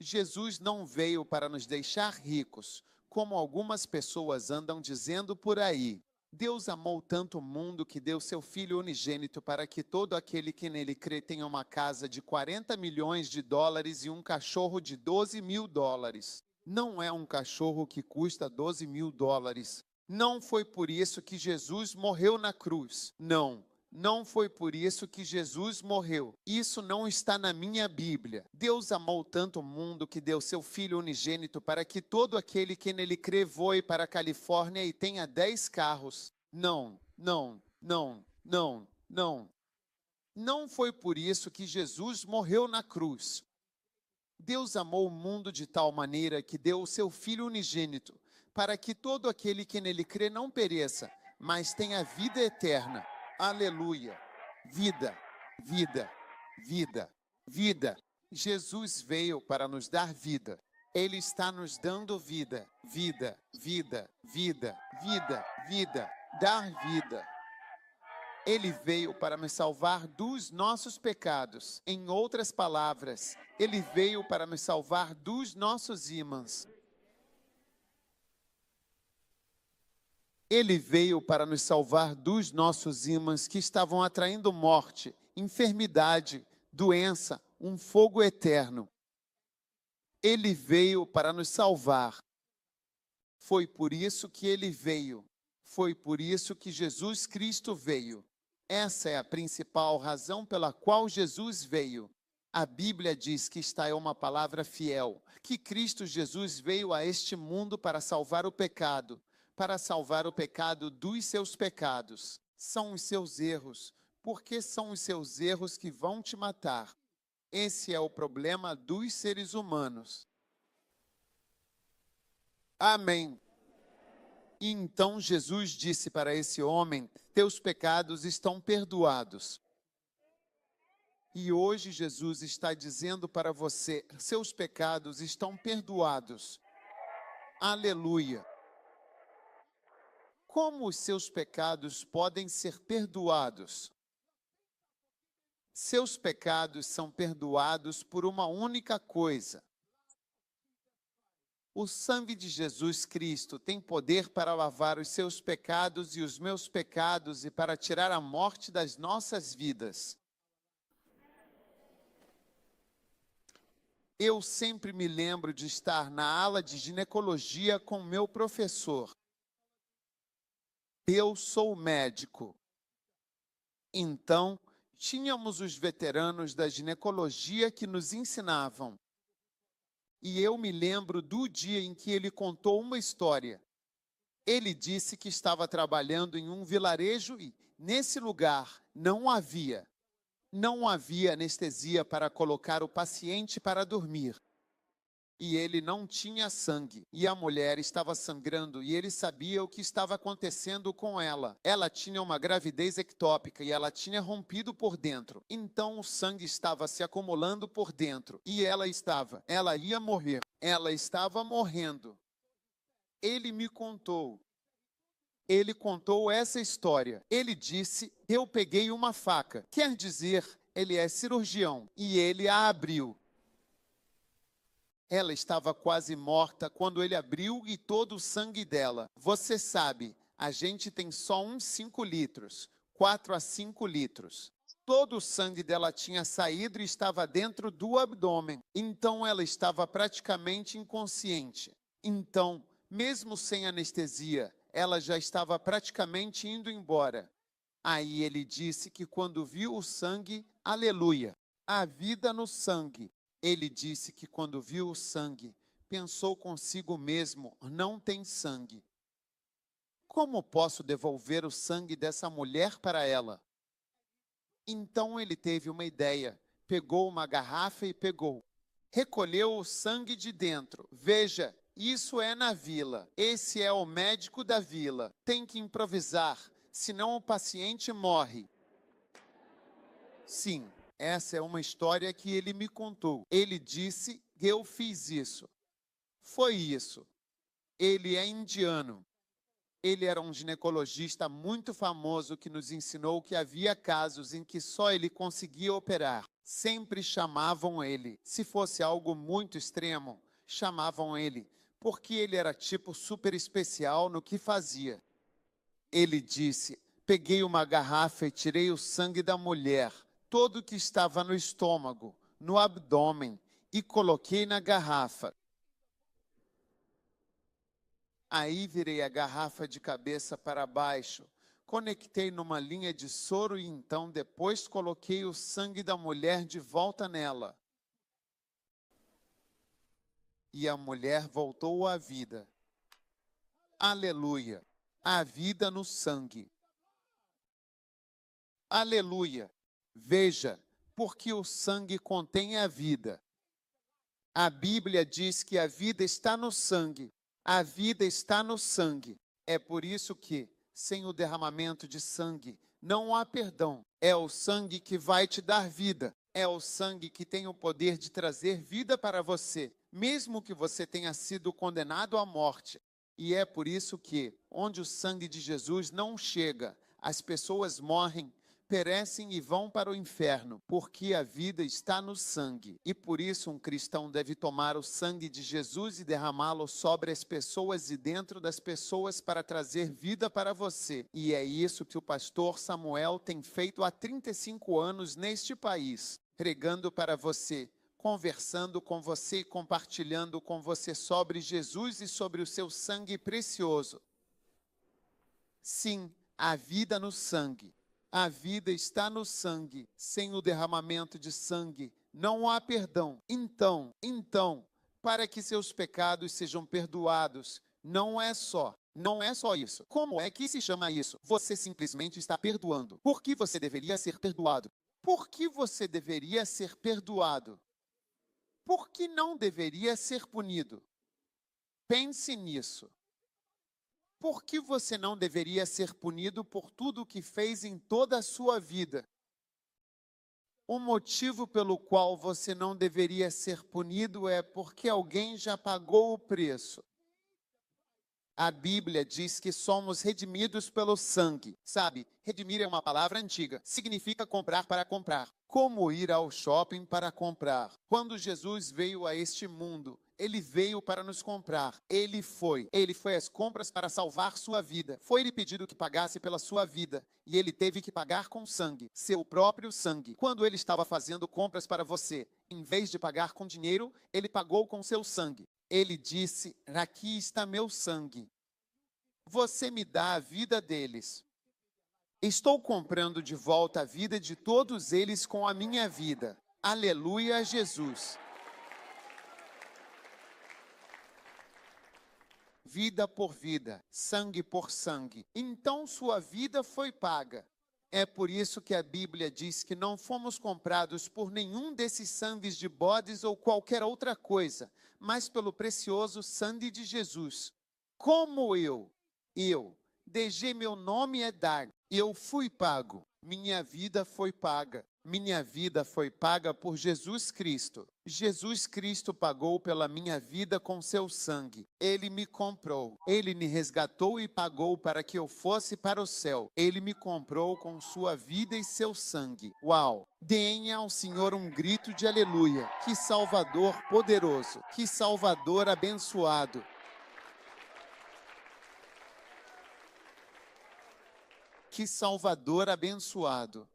Jesus não veio para nos deixar ricos, como algumas pessoas andam dizendo por aí. Deus amou tanto o mundo que deu seu Filho unigênito para que todo aquele que nele crê tenha uma casa de 40 milhões de dólares e um cachorro de 12 mil dólares. Não é um cachorro que custa 12 mil dólares. Não foi por isso que Jesus morreu na cruz. Não foi por isso que Jesus morreu. Isso não está na minha Bíblia. Deus amou tanto o mundo que deu seu Filho unigênito para que todo aquele que nele crê voe para a Califórnia e tenha 10 carros. Não. Não foi por isso que Jesus morreu na cruz. Deus amou o mundo de tal maneira que deu o seu Filho unigênito para que todo aquele que nele crê não pereça, mas tenha vida eterna. Aleluia. Vida. Jesus veio para nos dar vida. Ele está nos dando vida. Dar vida. Ele veio para me salvar dos nossos pecados. Em outras palavras, ele veio para me salvar dos nossos ímãs. Ele veio para nos salvar dos nossos ímãs que estavam atraindo morte, enfermidade, doença, um fogo eterno. Ele veio para nos salvar. Foi por isso que ele veio. Foi por isso que Jesus Cristo veio. Essa é a principal razão pela qual Jesus veio. A Bíblia diz que esta é uma palavra fiel, que Cristo Jesus veio a este mundo para salvar o pecado dos seus pecados. São os seus erros, porque são os seus erros que vão te matar. Esse é o problema dos seres humanos. Amém. E então Jesus disse para esse homem: teus pecados estão perdoados. E hoje Jesus está dizendo para você: seus pecados estão perdoados. Aleluia. Como os seus pecados podem ser perdoados? Seus pecados são perdoados por uma única coisa. O sangue de Jesus Cristo tem poder para lavar os seus pecados e os meus pecados e para tirar a morte das nossas vidas. Eu sempre me lembro de estar na ala de ginecologia com meu professor. Eu sou médico. Então, tínhamos os veteranos da ginecologia que nos ensinavam. E eu me lembro do dia em que ele contou uma história. Ele disse que estava trabalhando em um vilarejo e, nesse lugar, não havia anestesia para colocar o paciente para dormir. E ele não tinha sangue, e a mulher estava sangrando, e ele sabia o que estava acontecendo com ela. Ela tinha uma gravidez ectópica, e ela tinha rompido por dentro. Então o sangue estava se acumulando por dentro, e ela ia morrer. Ela estava morrendo. Ele me contou. Ele contou essa história. Ele disse: eu peguei uma faca. Quer dizer, ele é cirurgião, e ele a abriu. Ela estava quase morta quando ele abriu e todo o sangue dela. Você sabe, a gente tem só uns 5 litros, 4 a 5 litros. Todo o sangue dela tinha saído e estava dentro do abdômen. Então ela estava praticamente inconsciente. Então, mesmo sem anestesia, ela já estava praticamente indo embora. Aí ele disse que quando viu o sangue, aleluia, a vida no sangue. Ele disse que quando viu o sangue, pensou consigo mesmo: não tem sangue. Como posso devolver o sangue dessa mulher para ela? Então ele teve uma ideia, pegou uma garrafa e recolheu o sangue de dentro. Veja, isso é na vila, esse é o médico da vila, tem que improvisar, senão o paciente morre. Sim. Essa é uma história que ele me contou. Ele disse que eu fiz isso. Foi isso. Ele é indiano. Ele era um ginecologista muito famoso que nos ensinou que havia casos em que só ele conseguia operar. Sempre chamavam ele. Se fosse algo muito extremo, chamavam ele porque ele era tipo super especial no que fazia. Ele disse: peguei uma garrafa e tirei o sangue da mulher, todo que estava no estômago, no abdômen, e coloquei na garrafa. Aí virei a garrafa de cabeça para baixo, conectei numa linha de soro e então depois coloquei o sangue da mulher de volta nela. E a mulher voltou à vida. Aleluia! A vida no sangue. Aleluia! Veja, porque o sangue contém a vida. A Bíblia diz que a vida está no sangue. A vida está no sangue. É por isso que, sem o derramamento de sangue, não há perdão. É o sangue que vai te dar vida. É o sangue que tem o poder de trazer vida para você, mesmo que você tenha sido condenado à morte. E é por isso que, onde o sangue de Jesus não chega, as pessoas morrem, perecem e vão para o inferno, porque a vida está no sangue. E por isso um cristão deve tomar o sangue de Jesus e derramá-lo sobre as pessoas e dentro das pessoas para trazer vida para você. E é isso que o pastor Samuel tem feito há 35 anos neste país, pregando para você, conversando com você e compartilhando com você sobre Jesus e sobre o seu sangue precioso. Sim, a vida no sangue. A vida está no sangue. Sem o derramamento de sangue, não há perdão. Então, para que seus pecados sejam perdoados, não é só isso. Como é que se chama isso? Você simplesmente está perdoando. Por que você deveria ser perdoado? Por que você deveria ser perdoado? Por que não deveria ser punido? Pense nisso. Por que você não deveria ser punido por tudo o que fez em toda a sua vida? O motivo pelo qual você não deveria ser punido é porque alguém já pagou o preço. A Bíblia diz que somos redimidos pelo sangue. Sabe, redimir é uma palavra antiga. Significa comprar para comprar. Como ir ao shopping para comprar. Quando Jesus veio a este mundo, ele veio para nos comprar. Ele foi às compras para salvar sua vida. Foi-lhe pedido que pagasse pela sua vida. E ele teve que pagar com sangue, seu próprio sangue. Quando ele estava fazendo compras para você, em vez de pagar com dinheiro, ele pagou com seu sangue. Ele disse: aqui está meu sangue. Você me dá a vida deles. Estou comprando de volta a vida de todos eles com a minha vida. Aleluia a Jesus. Vida por vida, sangue por sangue. Então sua vida foi paga. É por isso que a Bíblia diz que não fomos comprados por nenhum desses sangues de bodes ou qualquer outra coisa, mas pelo precioso sangue de Jesus. Como eu, DG, meu nome é Dar, eu fui pago, minha vida foi paga. Minha vida foi paga por Jesus Cristo. Jesus Cristo pagou pela minha vida com seu sangue. Ele me comprou. Ele me resgatou e pagou para que eu fosse para o céu. Ele me comprou com sua vida e seu sangue. Uau! Deem ao Senhor um grito de aleluia. Que Salvador poderoso. Que Salvador abençoado. Que Salvador abençoado.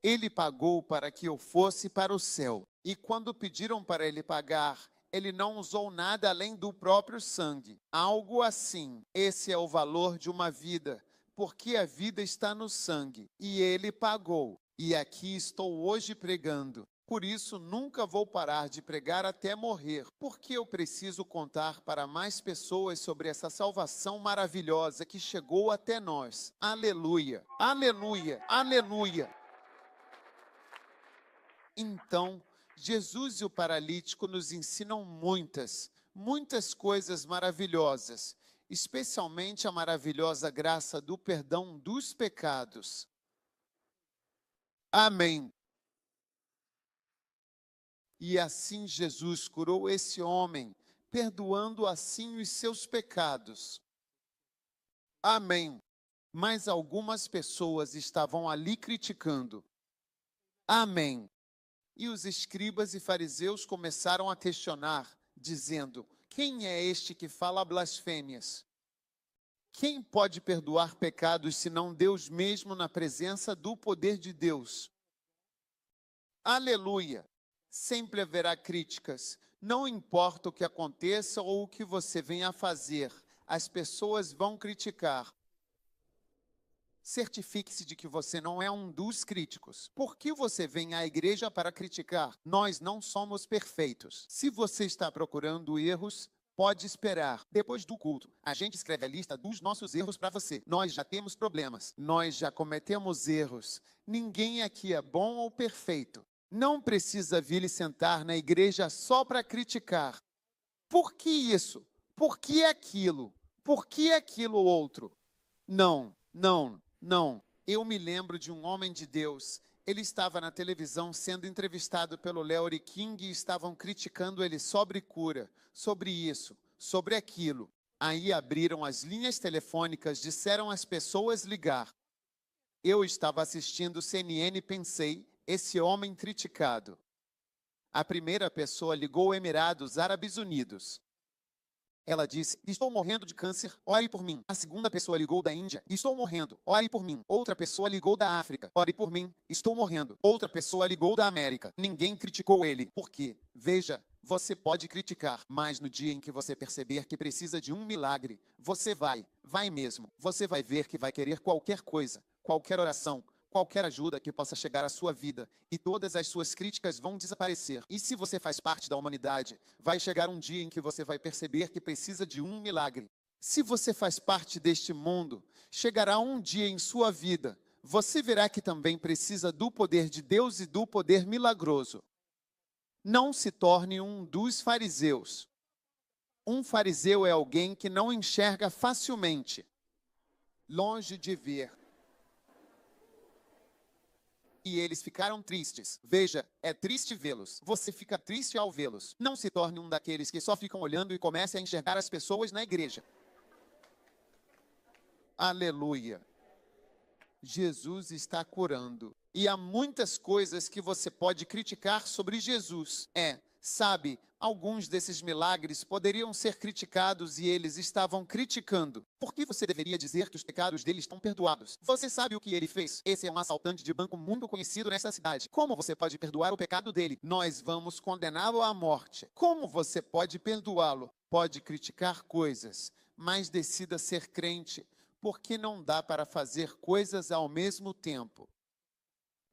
Ele pagou para que eu fosse para o céu. E quando pediram para ele pagar, ele não usou nada além do próprio sangue. Algo assim, esse é o valor de uma vida, porque a vida está no sangue. E ele pagou. E aqui estou hoje pregando. Por isso, nunca vou parar de pregar até morrer, porque eu preciso contar para mais pessoas sobre essa salvação maravilhosa que chegou até nós. Aleluia, aleluia, aleluia. Então, Jesus e o paralítico nos ensinam muitas coisas maravilhosas, especialmente a maravilhosa graça do perdão dos pecados. Amém. E assim Jesus curou esse homem, perdoando assim os seus pecados. Amém. Mas algumas pessoas estavam ali criticando. Amém. E os escribas e fariseus começaram a questionar, dizendo: Quem é este que fala blasfêmias? Quem pode perdoar pecados senão Deus mesmo na presença do poder de Deus? Aleluia! Sempre haverá críticas. Não importa o que aconteça ou o que você venha a fazer, as pessoas vão criticar. Certifique-se de que você não é um dos críticos. Por que você vem à igreja para criticar? Nós não somos perfeitos. Se você está procurando erros, pode esperar. Depois do culto, a gente escreve a lista dos nossos erros para você. Nós já temos problemas. Nós já cometemos erros. Ninguém aqui é bom ou perfeito. Não precisa vir e sentar na igreja só para criticar. Por que isso? Por que aquilo? Por que aquilo outro? Não. Eu me lembro de um homem de Deus. Ele estava na televisão sendo entrevistado pelo Larry King e estavam criticando ele sobre cura, sobre isso, sobre aquilo. Aí abriram as linhas telefônicas, disseram às pessoas ligar. Eu estava assistindo CNN e pensei, esse homem criticado. A primeira pessoa ligou Emirados Árabes Unidos. Ela disse, estou morrendo de câncer, ore por mim. A segunda pessoa ligou da Índia, estou morrendo, ore por mim. Outra pessoa ligou da África, ore por mim, estou morrendo. Outra pessoa ligou da América. Ninguém criticou ele. Por quê? Veja, você pode criticar, mas no dia em que você perceber que precisa de um milagre, você vai mesmo. Você vai ver que vai querer qualquer coisa, qualquer oração, qualquer ajuda que possa chegar à sua vida, e todas as suas críticas vão desaparecer. E se você faz parte da humanidade, vai chegar um dia em que você vai perceber que precisa de um milagre. Se você faz parte deste mundo, chegará um dia em sua vida, você verá que também precisa do poder de Deus e do poder milagroso. Não se torne um dos fariseus. Um fariseu é alguém que não enxerga facilmente, longe de ver. E eles ficaram tristes. Veja, é triste vê-los. Você fica triste ao vê-los. Não se torne um daqueles que só ficam olhando e comece a enxergar as pessoas na igreja. Aleluia. Jesus está curando. E há muitas coisas que você pode criticar sobre Jesus. Sabe, alguns desses milagres poderiam ser criticados e eles estavam criticando. Por que você deveria dizer que os pecados dele estão perdoados? Você sabe o que ele fez? Esse é um assaltante de banco muito conhecido nessa cidade. Como você pode perdoar o pecado dele? Nós vamos condená-lo à morte. Como você pode perdoá-lo? Pode criticar coisas, mas decida ser crente, porque não dá para fazer coisas ao mesmo tempo.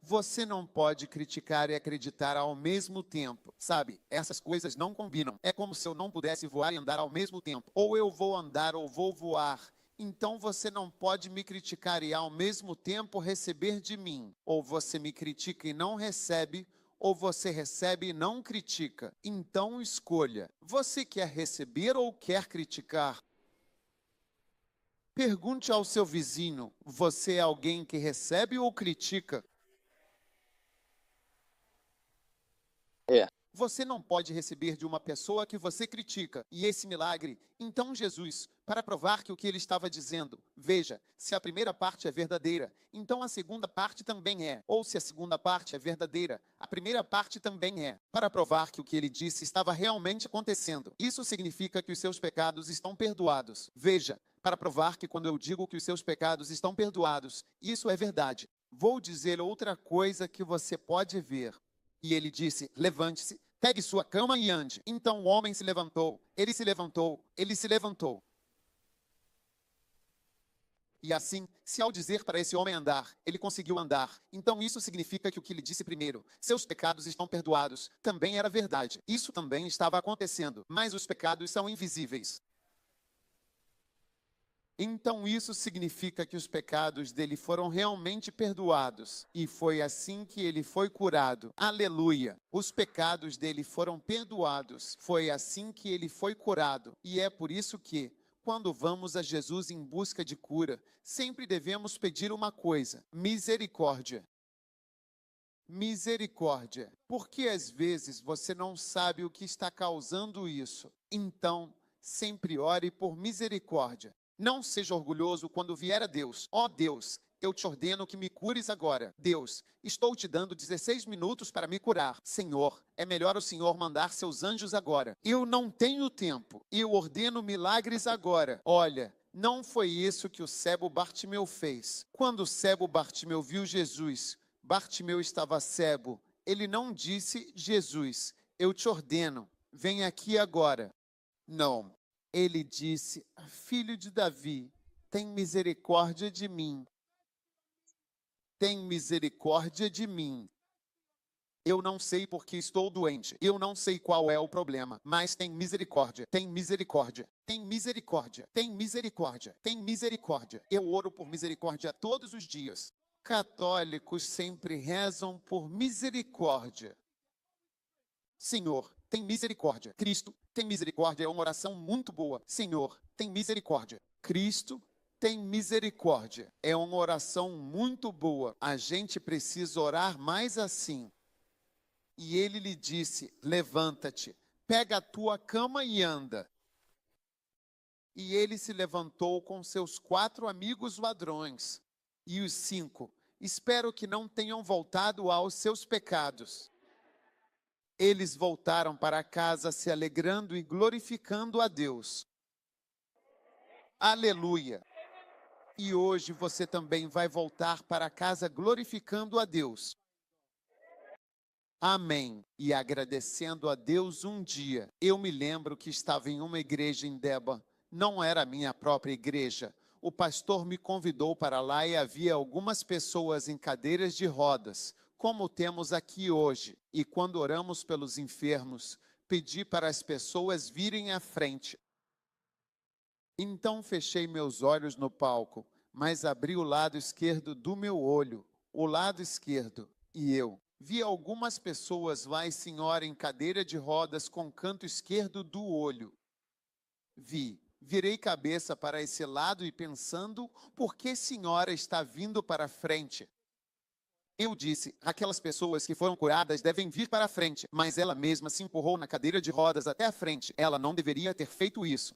Você não pode criticar e acreditar ao mesmo tempo. Sabe, essas coisas não combinam. É como se eu não pudesse voar e andar ao mesmo tempo. Ou eu vou andar ou vou voar. Então você não pode me criticar e ao mesmo tempo receber de mim. Ou você me critica e não recebe, ou você recebe e não critica. Então escolha. Você quer receber ou quer criticar? Pergunte ao seu vizinho, você é alguém que recebe ou critica? Você não pode receber de uma pessoa que você critica. E esse milagre, então Jesus, para provar que o que ele estava dizendo, veja, se a primeira parte é verdadeira, então a segunda parte também é. Ou se a segunda parte é verdadeira, a primeira parte também é. Para provar que o que ele disse estava realmente acontecendo. Isso significa que os seus pecados estão perdoados. Veja, para provar que quando eu digo que os seus pecados estão perdoados, isso é verdade. Vou dizer outra coisa que você pode ver. E ele disse, levante-se, pegue sua cama e ande. Então o homem se levantou, ele se levantou, ele se levantou. E assim, se ao dizer para esse homem andar, ele conseguiu andar, então isso significa que o que ele disse primeiro, seus pecados estão perdoados, também era verdade. Isso também estava acontecendo, mas os pecados são invisíveis. Então isso significa que os pecados dele foram realmente perdoados. E foi assim que ele foi curado. Aleluia! Os pecados dele foram perdoados. Foi assim que ele foi curado. E é por isso que, quando vamos a Jesus em busca de cura, sempre devemos pedir uma coisa: misericórdia. Misericórdia. Porque às vezes você não sabe o que está causando isso. Então, sempre ore por misericórdia. Não seja orgulhoso quando vier a Deus. Ó Deus, eu te ordeno que me cures agora. Deus, estou te dando 16 minutos para me curar. Senhor, é melhor o Senhor mandar seus anjos agora. Eu não tenho tempo. Eu ordeno milagres agora. Olha, não foi isso que o cego Bartimeu fez. Quando o cego Bartimeu viu Jesus, Bartimeu estava cego. Ele não disse, Jesus, eu te ordeno, vem aqui agora. Não, ele disse, filho de Davi, tem misericórdia de mim. Tem misericórdia de mim. Eu não sei porque estou doente. Eu não sei qual é o problema, mas tem misericórdia. Tem misericórdia. Tem misericórdia. Tem misericórdia. Tem misericórdia. Eu oro por misericórdia todos os dias. Católicos sempre rezam por misericórdia. Senhor, tem misericórdia. Cristo, tem misericórdia. É uma oração muito boa. Senhor, tem misericórdia. Cristo, tem misericórdia. É uma oração muito boa. A gente precisa orar mais assim. E ele lhe disse, levanta-te, pega a tua cama e anda. E ele se levantou com seus 4 amigos ladrões. E os 5, espero que não tenham voltado aos seus pecados. Eles voltaram para casa se alegrando e glorificando a Deus. Aleluia! E hoje você também vai voltar para casa glorificando a Deus. Amém. E agradecendo a Deus um dia. Eu me lembro que estava em uma igreja em Deba. Não era a minha própria igreja. O pastor me convidou para lá e havia algumas pessoas em cadeiras de rodas, como temos aqui hoje. E quando oramos pelos enfermos, pedi para as pessoas virem à frente. Então fechei meus olhos no palco, mas abri o lado esquerdo do meu olho, o lado esquerdo, e eu vi algumas pessoas lá e senhora em cadeira de rodas com o canto esquerdo do olho. Virei cabeça para esse lado e pensando, por que senhora está vindo para frente? Eu disse, aquelas pessoas que foram curadas devem vir para a frente, mas ela mesma se empurrou na cadeira de rodas até a frente. Ela não deveria ter feito isso.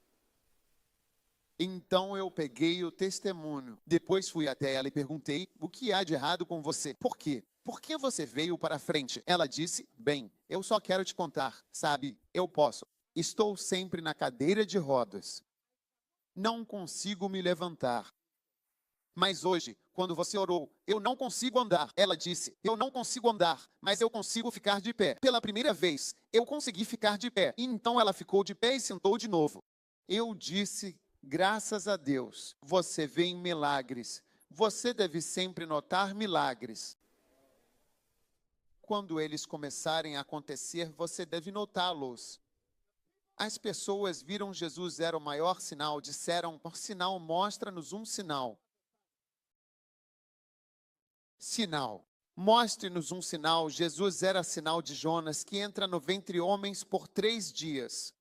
Então eu peguei o testemunho. Depois fui até ela e perguntei, o que há de errado com você? Por quê? Por que você veio para a frente? Ela disse, bem, eu só quero te contar, sabe, eu posso. Estou sempre na cadeira de rodas. Não consigo me levantar. Mas hoje, quando você orou, eu não consigo andar. Ela disse, eu não consigo andar, mas eu consigo ficar de pé. Pela primeira vez, eu consegui ficar de pé. E então ela ficou de pé e sentou de novo. Eu disse, graças a Deus, você vê em milagres. Você deve sempre notar milagres. Quando eles começarem a acontecer, você deve notá-los. As pessoas viram Jesus era o maior sinal, disseram, por sinal, mostra-nos um sinal. Sinal. Mostre-nos um sinal. Jesus era sinal de Jonas, que entra no ventre homens por 3 dias.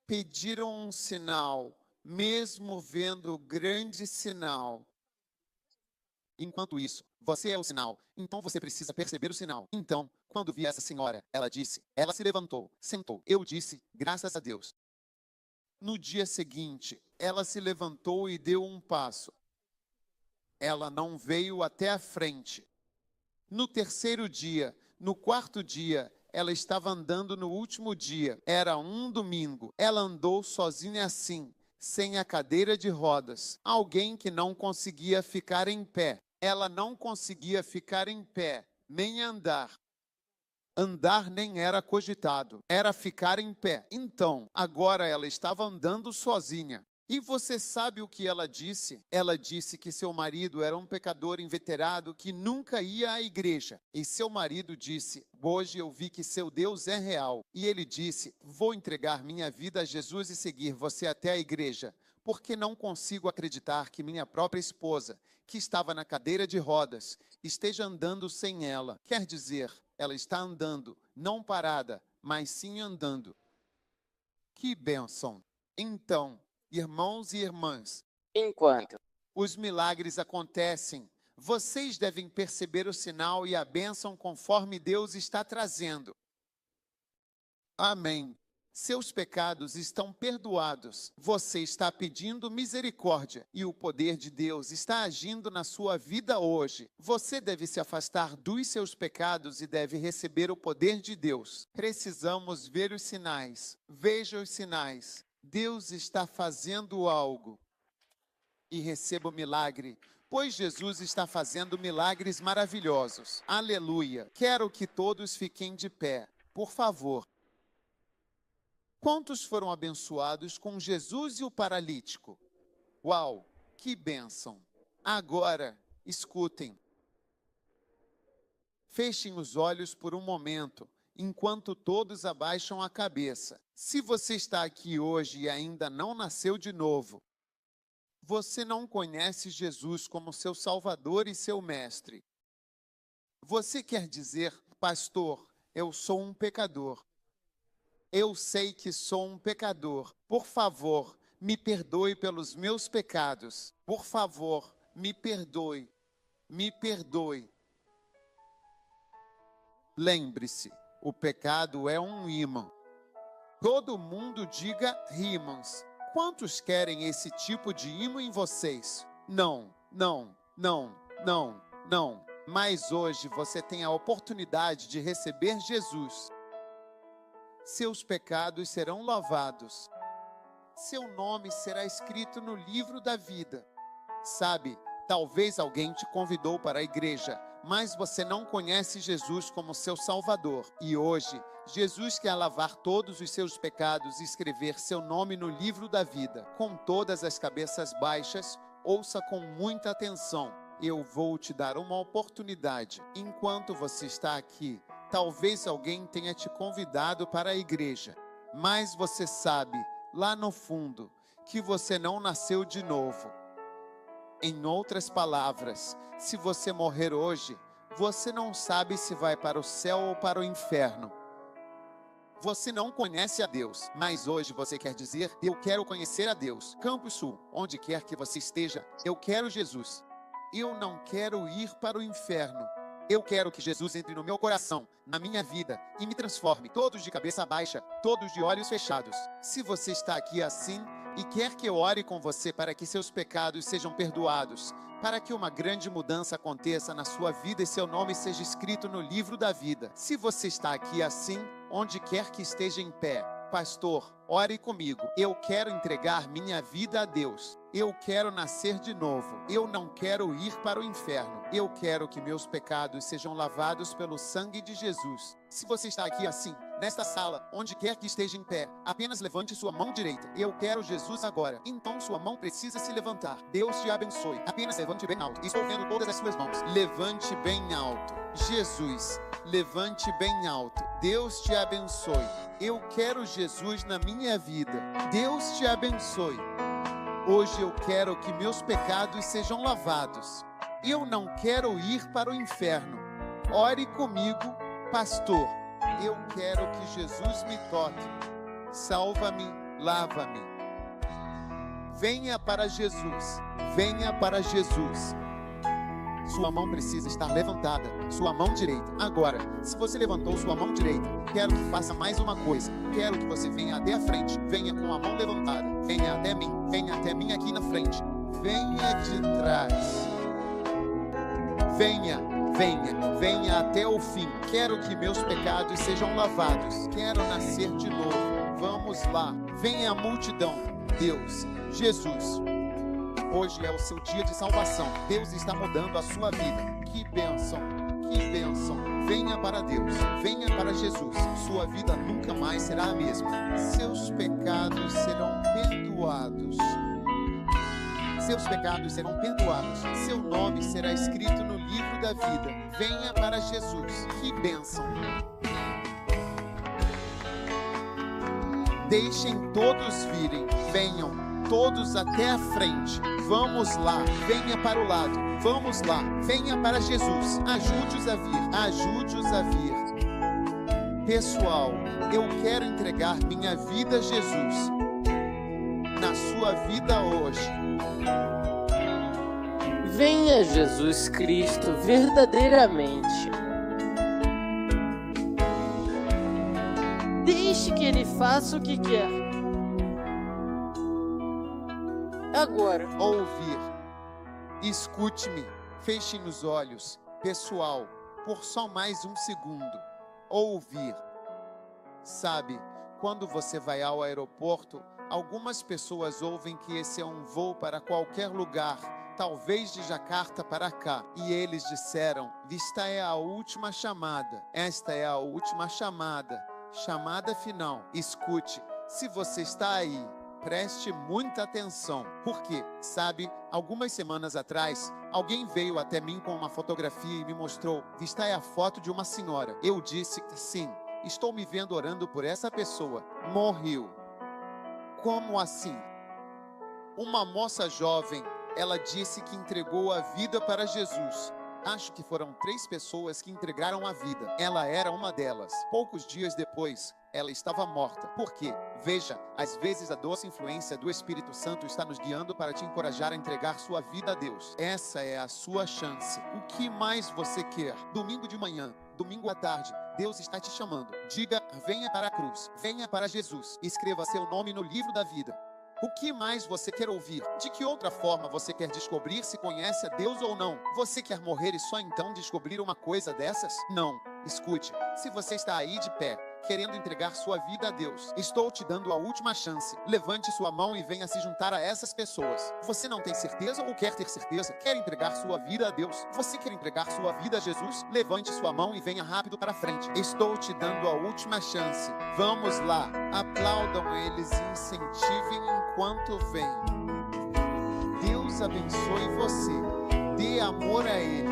Pediram um sinal, mesmo vendo o grande sinal. Enquanto isso, você é o sinal, então você precisa perceber o sinal. Então, quando vi essa senhora, ela disse, ela se levantou, sentou. Eu disse, graças a Deus. No dia seguinte, ela se levantou e deu um passo. Ela não veio até a frente. No 3º dia, no 4º dia, ela estava andando no último dia. Era um domingo. Ela andou sozinha assim, sem a cadeira de rodas. Alguém que não conseguia ficar em pé. Ela não conseguia ficar em pé, nem andar. Andar nem era cogitado, era ficar em pé. Então, agora ela estava andando sozinha. E você sabe o que ela disse? Ela disse que seu marido era um pecador inveterado que nunca ia à igreja. E seu marido disse, hoje eu vi que seu Deus é real. E ele disse, vou entregar minha vida a Jesus e seguir você até a igreja. Porque não consigo acreditar que minha própria esposa, que estava na cadeira de rodas, esteja andando sem ela. Quer dizer, ela está andando, não parada, mas sim andando. Que bênção! Então, irmãos e irmãs, enquanto os milagres acontecem, vocês devem perceber o sinal e a bênção conforme Deus está trazendo. Amém. Seus pecados estão perdoados. Você está pedindo misericórdia e o poder de Deus está agindo na sua vida hoje. Você deve se afastar dos seus pecados e deve receber o poder de Deus. Precisamos ver os sinais. Veja os sinais. Deus está fazendo algo. E receba o milagre, pois Jesus está fazendo milagres maravilhosos. Aleluia. Quero que todos fiquem de pé, por favor. Quantos foram abençoados com Jesus e o paralítico? Uau, que bênção! Agora, escutem. Fechem os olhos por um momento, enquanto todos abaixam a cabeça. Se você está aqui hoje e ainda não nasceu de novo, você não conhece Jesus como seu Salvador e seu Mestre. Você quer dizer, pastor, eu sou um pecador. Eu sei que sou um pecador. Por favor, me perdoe pelos meus pecados. Por favor, me perdoe. Me perdoe. Lembre-se, o pecado é um ímã. Todo mundo diga ímãs. Quantos querem esse tipo de ímã em vocês? Não, não, não, não, não. Mas hoje você tem a oportunidade de receber Jesus. Seus pecados serão lavados. Seu nome será escrito no livro da vida. Sabe, talvez alguém te convidou para a igreja, mas você não conhece Jesus como seu Salvador. E hoje, Jesus quer lavar todos os seus pecados e escrever seu nome no livro da vida. Com todas as cabeças baixas, ouça com muita atenção. Eu vou te dar uma oportunidade. Enquanto você está aqui, talvez alguém tenha te convidado para a igreja, mas você sabe, lá no fundo, que você não nasceu de novo. Em outras palavras, se você morrer hoje, você não sabe se vai para o céu ou para o inferno. Você não conhece a Deus, mas hoje você quer dizer, eu quero conhecer a Deus. Campo Sul, onde quer que você esteja, eu quero Jesus. Eu não quero ir para o inferno. Eu quero que Jesus entre no meu coração, na minha vida, e me transforme. Todos de cabeça baixa, todos de olhos fechados. Se você está aqui assim e quer que eu ore com você para que seus pecados sejam perdoados, para que uma grande mudança aconteça na sua vida e seu nome seja escrito no livro da vida. Se você está aqui assim, onde quer que esteja em pé, pastor, ore comigo. Eu quero entregar minha vida a Deus. Eu quero nascer de novo. Eu não quero ir para o inferno. Eu quero que meus pecados sejam lavados pelo sangue de Jesus. Se você está aqui assim, nesta sala, onde quer que esteja em pé, apenas levante sua mão direita. Eu quero Jesus agora. Então sua mão precisa se levantar. Deus te abençoe. Apenas levante bem alto. Estou vendo todas as suas mãos. Levante bem alto. Jesus, levante bem alto. Deus te abençoe. Eu quero Jesus na minha vida. Deus te abençoe. Hoje eu quero que meus pecados sejam lavados. Eu não quero ir para o inferno. Ore comigo, pastor. Eu quero que Jesus me toque. Salva-me, lava-me. Venha para Jesus. Venha para Jesus. Sua mão precisa estar levantada, sua mão direita. Agora, se você levantou sua mão direita, quero que faça mais uma coisa. Quero que você venha até a frente. Venha com a mão levantada. Venha até mim. Venha até mim aqui na frente. Venha de trás. Venha, venha, venha até o fim. Quero que meus pecados sejam lavados. Quero nascer de novo. Vamos lá. Venha a multidão. Deus, Jesus. Hoje é o seu dia de salvação. Deus está mudando a sua vida. Que bênção, que bênção. Venha para Deus, venha para Jesus. Sua vida nunca mais será a mesma. Seus pecados serão perdoados. Seus pecados serão perdoados. Seu nome será escrito no livro da vida. Venha para Jesus. Que bênção. Deixem todos virem. Venham todos até a frente. Vamos lá, venha para o lado. Vamos lá, venha para Jesus. Ajude-os a vir, ajude-os a vir. Pessoal, eu quero entregar minha vida a Jesus. Na sua vida hoje. Venha Jesus Cristo verdadeiramente. Deixe Deixe que ele faça o que quer. Agora, Ouvir. Escute-me. Fechem os olhos. Pessoal, por só mais um segundo. Ouvir. Sabe, quando você vai ao aeroporto, algumas pessoas ouvem que esse é um voo para qualquer lugar, talvez de Jacarta para cá. E eles disseram: esta é a última chamada. Esta é a última chamada. Chamada final. Escute, se você está aí, preste muita atenção. Porque, sabe, algumas semanas atrás, alguém veio até mim com uma fotografia e me mostrou: esta é a foto de uma senhora. Eu disse: sim, estou me vendo orando por essa pessoa. Morreu. Como assim? Uma moça jovem, ela disse que entregou a vida para Jesus. Acho que foram 3 pessoas que entregaram a vida. Ela era uma delas. Poucos dias depois, ela estava morta. Por quê? Veja, às vezes a doce influência do Espírito Santo está nos guiando para te encorajar a entregar sua vida a Deus. Essa é a sua chance. O que mais você quer? Domingo de manhã, domingo à tarde, Deus está te chamando. Diga: venha para a cruz, venha para Jesus. Escreva seu nome no livro da vida. O que mais você quer ouvir? De que outra forma você quer descobrir se conhece a Deus ou não? Você quer morrer e só então descobrir uma coisa dessas? Não. Escute, se você está aí de pé, querendo entregar sua vida a Deus, estou te dando a última chance. Levante sua mão e venha se juntar a essas pessoas. Você não tem certeza ou quer ter certeza? Quer entregar sua vida a Deus? Você quer entregar sua vida a Jesus? Levante sua mão e venha rápido para frente. Estou te dando a última chance. Vamos lá. Aplaudam eles e incentivem enquanto vêm. Deus abençoe você. Dê amor a Ele.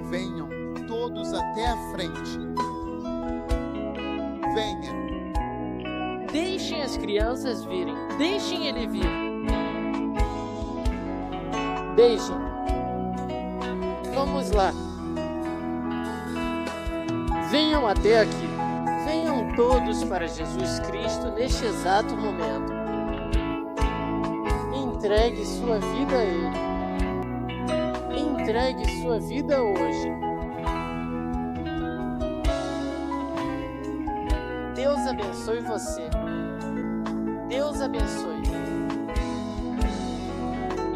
Venham todos até a frente. Venha. deixem as crianças virem. Deixem ele vir. Deixem. Vamos lá. Venham até aqui. Venham todos para Jesus Cristo neste exato momento. Entregue sua vida a Ele. Entregue sua vida hoje. Deus abençoe você. Deus abençoe.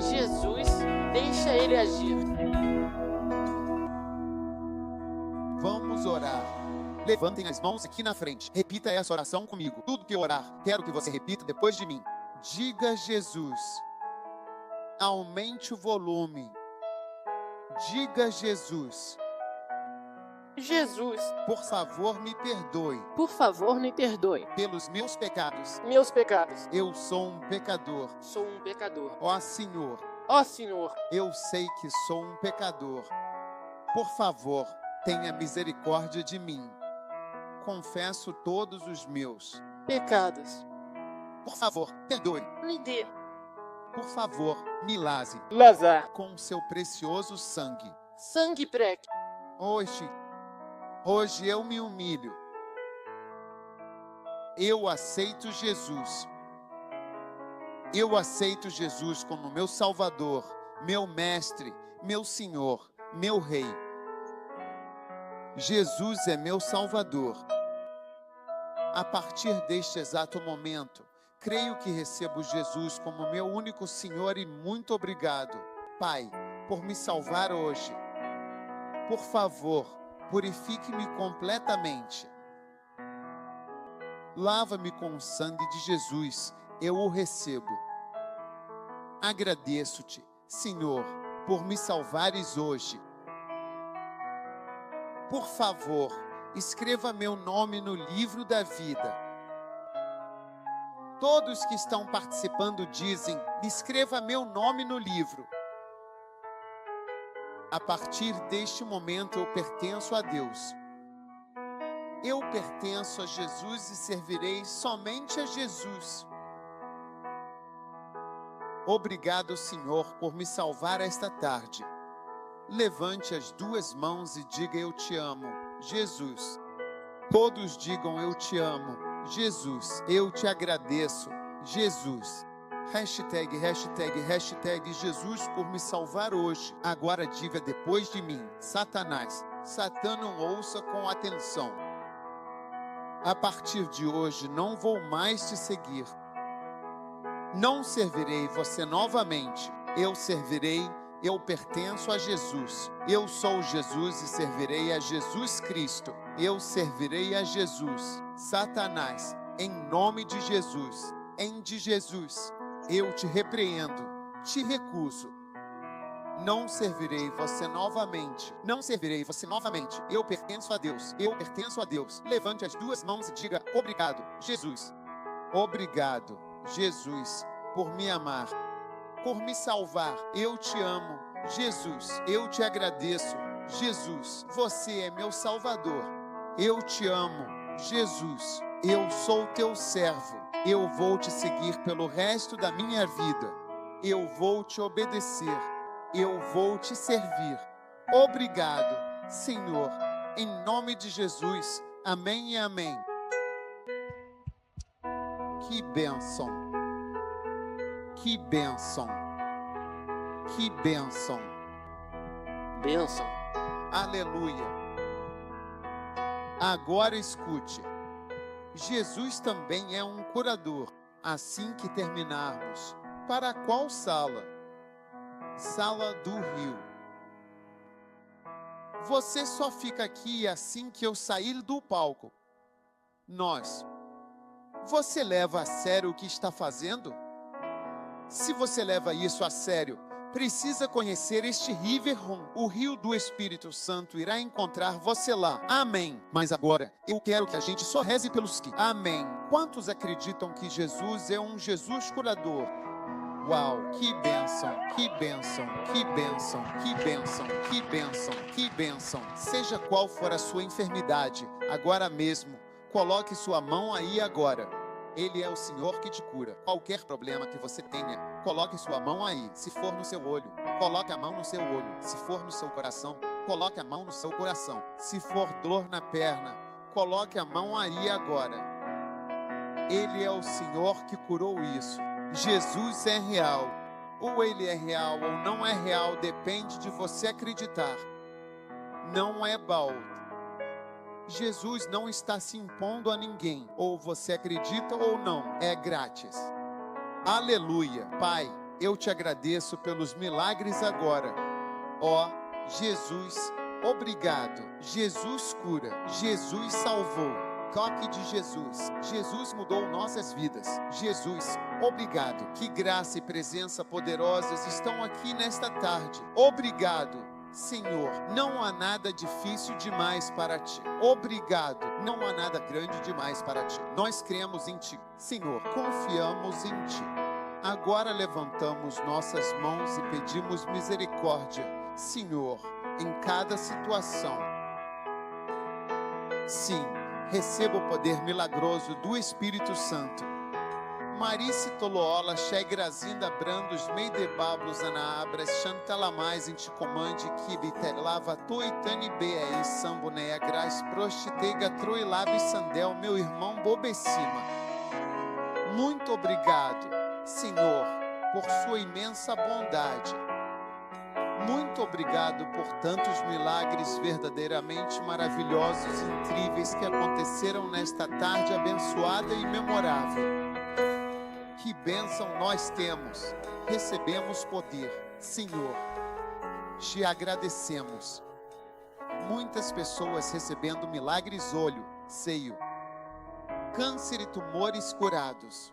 Jesus, deixa Ele agir. Vamos orar. Levantem as mãos aqui na frente. Repita essa oração comigo. Tudo que eu orar, quero que você repita depois de mim. Diga: Jesus, aumente o volume. Diga: Jesus, Jesus, por favor, me perdoe por favor, me perdoe pelos meus pecados. meus pecados. Eu sou um pecador. Sou um pecador. Ó Senhor, Ó Senhor, eu sei que sou um pecador. Por favor, tenha misericórdia de mim. Confesso todos os meus pecados, Por favor, perdoe. me dê. Por favor, me lave Lazar, com seu precioso sangue. sangue preque. Hoje eu me humilho. Eu aceito Jesus. Eu aceito Jesus como meu Salvador, meu Mestre, meu Senhor, meu Rei. Jesus é meu Salvador. A partir deste exato momento, creio que recebo Jesus como meu único Senhor e muito obrigado, Pai, por me salvar hoje. Por favor, purifique-me completamente. Lava-me com o sangue de Jesus, eu o recebo. Agradeço-te, Senhor, por me salvares hoje. Por favor, escreva meu nome no livro da vida. Todos que estão participando dizem: escreva meu nome no livro. A partir deste momento eu pertenço a Deus. Eu pertenço a Jesus e servirei somente a Jesus. Obrigado, Senhor, por me salvar esta tarde. Levante as duas mãos e diga: eu te amo, Jesus. Todos digam: eu te amo, Jesus. Eu te agradeço, Jesus. Hashtag Jesus por me salvar hoje. Agora diga depois de mim: Satanás, Satã, não ouça com atenção. A partir de hoje, não vou mais te seguir. Não servirei você novamente. Eu servirei, eu pertenço a Jesus. Eu sou Jesus e servirei a Jesus Cristo. Eu servirei a Jesus. Satanás, em nome de Jesus, eu te repreendo, te recuso. Não servirei você novamente. Não servirei você novamente. Eu pertenço a Deus. Eu pertenço a Deus. Levante as duas mãos e diga: obrigado, Jesus. Obrigado, Jesus, por me amar, por me salvar. Eu te amo, Jesus. Eu te agradeço, Jesus. Você é meu Salvador. Eu te amo, Jesus. Eu sou teu servo. Eu vou te seguir pelo resto da minha vida. Eu vou te obedecer. Eu vou te servir. Obrigado, Senhor, em nome de Jesus. Amém e amém. Que bênção. Que bênção. Que bênção. Bênção. Aleluia. Agora escute. Jesus também é um curador. Assim que terminarmos, para qual sala? Sala do Rio. Você só fica aqui assim que eu sair do palco. Você leva a sério o que está fazendo? Se você leva isso a sério, precisa conhecer este River Room. O Rio do Espírito Santo irá encontrar você lá. Amém. Mas agora, eu quero que a gente só reze pelos que. Amém. Quantos acreditam que Jesus é um Jesus curador? Uau, que bênção, que bênção, que bênção, que bênção, que bênção, que bênção. Seja qual for a sua enfermidade, agora mesmo, coloque sua mão aí agora. Ele é o Senhor que te cura. Qualquer problema que você tenha, coloque sua mão aí. Se for no seu olho, coloque a mão no seu olho. Se for no seu coração, coloque a mão no seu coração. Se for dor na perna, coloque a mão aí agora. Ele é o Senhor que curou isso. Jesus é real. Ou ele é real ou não é real, depende de você acreditar. Não é balde. Jesus não está se impondo a ninguém. Ou você acredita ou não, é grátis. Aleluia. Pai, eu te agradeço pelos milagres agora. Ó, Jesus, obrigado. Jesus cura. Jesus salvou. Toque de Jesus. Jesus mudou nossas vidas. Jesus, obrigado. Que graça e presença poderosas estão aqui nesta tarde. Obrigado, Senhor. Não há nada difícil demais para ti. Obrigado. Não há nada grande demais para ti. Nós cremos em ti, Senhor. Confiamos em ti. Agora levantamos nossas mãos e pedimos misericórdia, Senhor, em cada situação. Sim. Receba o poder milagroso do Espírito Santo. Marice Toloola, Chegrazinda Brandos, Meidebablos, Anaabras, Chantalamais, Inticomande, Kibitelava, Toitani, Beaí, Samboneia, Gras, Prostiteiga, Troilab, Sandel, meu irmão Bobecima. Muito obrigado, Senhor, por sua imensa bondade. Muito obrigado por tantos milagres verdadeiramente maravilhosos e incríveis que aconteceram nesta tarde abençoada e memorável. Que bênção nós temos. Recebemos poder. Senhor, te agradecemos. Muitas pessoas recebendo milagres olho, seio, câncer e tumores curados.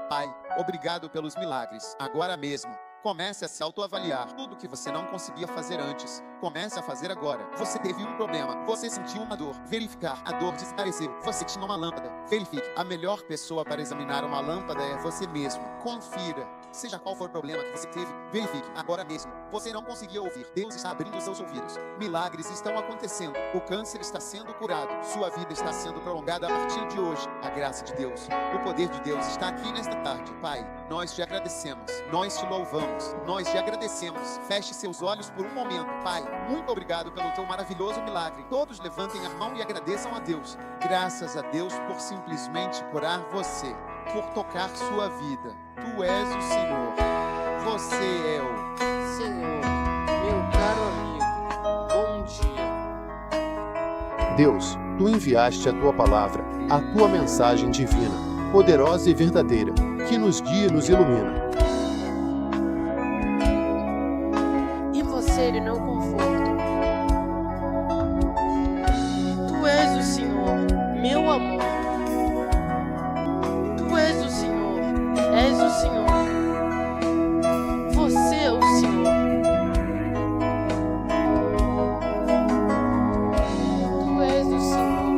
Pai, obrigado pelos milagres. Agora mesmo, comece a se autoavaliar. Tudo que você não conseguia fazer antes, comece a fazer agora. Você teve um problema, você sentiu uma dor. Verificar, a dor desapareceu. Você tinha uma lâmpada. Verifique. A melhor pessoa para examinar uma lâmpada é você mesmo. Confira. Seja qual for o problema que você teve, verifique agora mesmo. Você não conseguia ouvir. Deus está abrindo seus ouvidos. Milagres estão acontecendo. O câncer está sendo curado. Sua vida está sendo prolongada a partir de hoje. A graça de Deus, o poder de Deus está aqui nesta tarde. Pai, nós te agradecemos. Nós te louvamos. Nós te agradecemos. Feche seus olhos por um momento. Pai, muito obrigado pelo teu maravilhoso milagre. Todos levantem a mão e agradeçam a Deus. Graças a Deus por simplesmente curar você, por tocar sua vida. Tu és o Senhor. Você é o Senhor, meu caro amigo, bom dia. Deus, tu enviaste a tua palavra a tua mensagem divina, poderosa e verdadeira, que nos guia e nos ilumina. Em você ele não conforto. Tu és o Senhor, meu amor. Tu és o Senhor, és o Senhor. Você é o Senhor. Tu és o Senhor,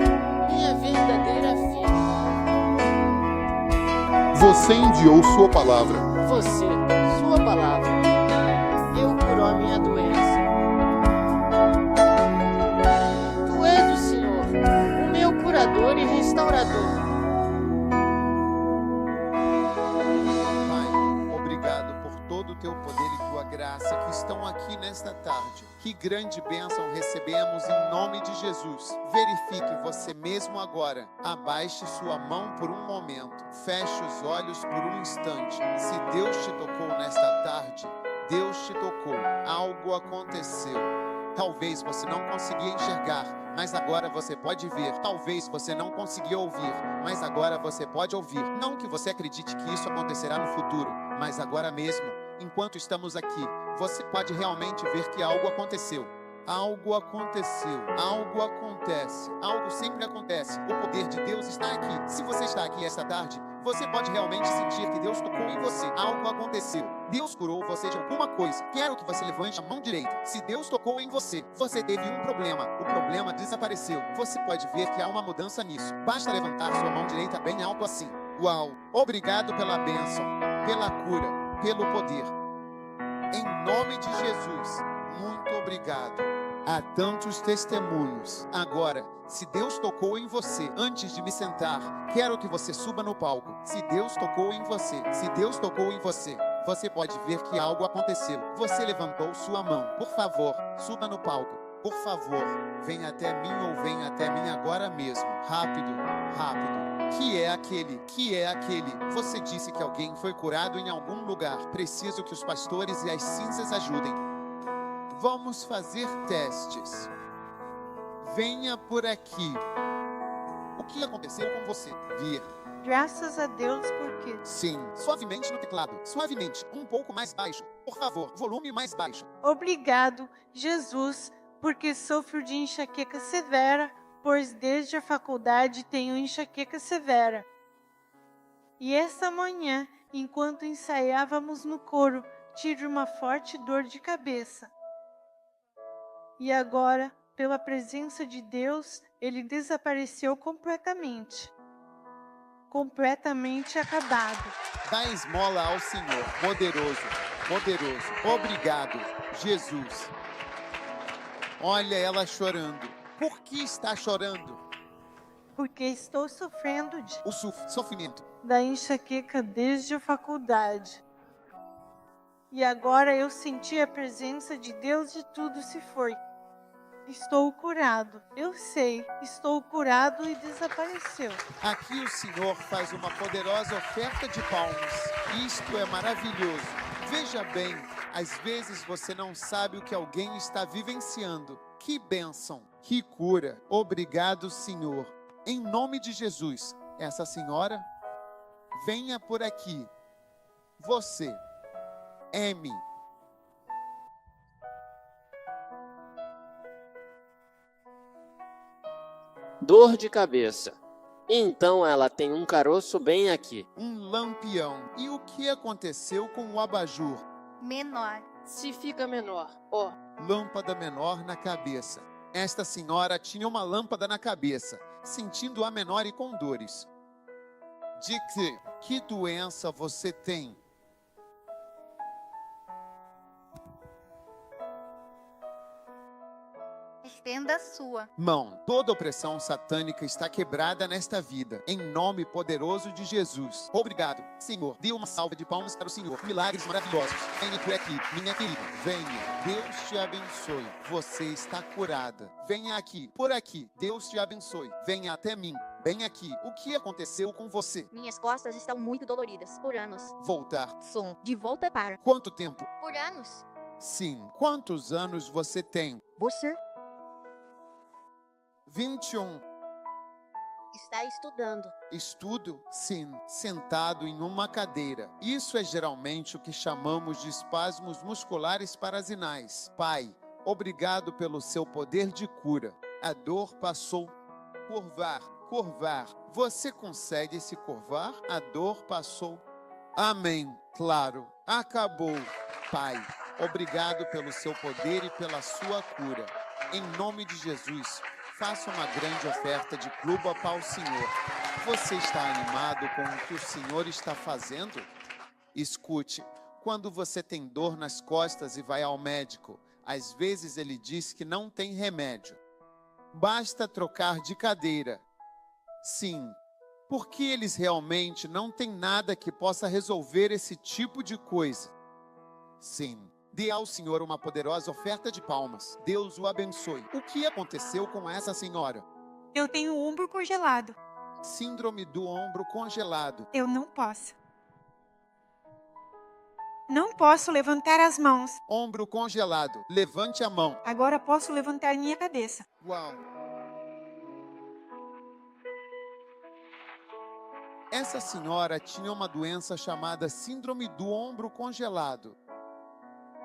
minha verdadeira filha. Você enviou sua palavra. Você, sua palavra, eu curou a minha doença. Tu és o Senhor, o meu curador e restaurador. Pai, obrigado por todo o teu poder e tua graça que estão aqui nesta tarde. Que grande bênção recebemos em nome de Jesus. Verifique você mesmo agora. Abaixe sua mão por um momento. Feche os olhos por um instante. Se Deus te tocou nesta tarde, Deus te tocou. Algo aconteceu. Talvez você não conseguia enxergar, mas agora você pode ver. Talvez você não conseguia ouvir, mas agora você pode ouvir. Não que você acredite que isso acontecerá no futuro, mas agora mesmo, enquanto estamos aqui, você pode realmente ver que algo aconteceu. Algo aconteceu, algo acontece, algo sempre acontece. O poder de Deus está aqui. Se você está aqui esta tarde, você pode realmente sentir que Deus tocou em você. Algo aconteceu. Deus curou você de alguma coisa. Quero que você levante a mão direita. Se Deus tocou em você, você teve um problema. O problema desapareceu. Você pode ver que há uma mudança nisso. Basta levantar sua mão direita bem alto assim. Uau! Obrigado pela bênção, pela cura, pelo poder. Em nome de Jesus, muito obrigado. Há tantos testemunhos. Agora, se Deus tocou em você antes de me sentar, quero que você suba no palco. Se Deus tocou em você, se Deus tocou em você, você pode ver que algo aconteceu. Você levantou sua mão. Por favor, suba no palco. Por favor, venha até mim ou venha até mim agora mesmo. Rápido, rápido. Que é aquele? Que é aquele? Você disse que alguém foi curado em algum lugar. Preciso que os pastores e as cinzas ajudem. Vamos fazer testes. Venha por aqui. O que aconteceu com você? Vir. Graças a Deus, porque Sim. Suavemente no teclado. Suavemente. Um pouco mais baixo. Por favor, volume mais baixo. obrigado, Jesus, porque sofro de enxaqueca severa, pois desde a faculdade tenho enxaqueca severa. E essa manhã, enquanto ensaiávamos no coro, tive uma forte dor de cabeça. E agora, pela presença de Deus, ele desapareceu completamente. Completamente acabado. Dá esmola ao Senhor. Poderoso. Poderoso. Obrigado, Jesus. Olha ela chorando. Por que está chorando? Porque estou sofrendo O sofrimento. da enxaqueca desde a faculdade. E agora eu senti a presença de Deus e tudo se foi. Estou curado. Eu sei, estou curado e desapareceu. Aqui o Senhor faz uma poderosa oferta de palmas. Isto é maravilhoso. Veja bem, às vezes você não sabe o que alguém está vivenciando. Que bênção, que cura. Obrigado, Senhor. Em nome de Jesus, essa senhora, venha por aqui. Você, M. Dor de cabeça. Então ela tem um caroço bem aqui. Um lampião. E o que aconteceu com o abajur? Menor. Se fica menor, ó. Lâmpada menor na cabeça. Esta senhora tinha uma lâmpada na cabeça, sentindo-a menor e com dores. De que doença você tem? Estenda a sua. Mão, toda opressão satânica está quebrada nesta vida, em nome poderoso de Jesus. Obrigado, Senhor. Dê uma salva de palmas para o Senhor. Milagres maravilhosos. Venha por aqui, minha querida. Venha. Deus te abençoe. Você está curada. Venha aqui, por aqui. Deus te abençoe. Venha até mim. Bem aqui. O que aconteceu com você? Minhas costas estão muito doloridas. Por anos. Voltar. Som. De volta para. Quanto tempo? Por anos. Sim. Quantos anos você tem? Você? 21. Está estudando. Estudo? Sim, sentado em uma cadeira. Isso é geralmente o que chamamos de espasmos musculares parasinais. Pai, obrigado pelo seu poder de cura. A dor passou. Curvar, curvar. Você consegue se curvar? A dor passou. Amém. Claro, acabou. Pai, obrigado pelo seu poder e pela sua cura. Em nome de Jesus, faça uma grande oferta de clube para o Senhor. Você está animado com o que o Senhor está fazendo? Escute, quando você tem dor nas costas e vai ao médico, às vezes ele diz que não tem remédio. Basta trocar de cadeira. Sim, porque eles realmente não têm nada que possa resolver esse tipo de coisa. Sim. Dê ao Senhor uma poderosa oferta de palmas. Deus o abençoe. O que aconteceu com essa senhora? Eu tenho o ombro congelado. Síndrome do ombro congelado. Eu não posso. Não posso levantar as mãos. Ombro congelado. Levante a mão. Agora posso levantar minha cabeça. Uau! Essa senhora tinha uma doença chamada síndrome do ombro congelado.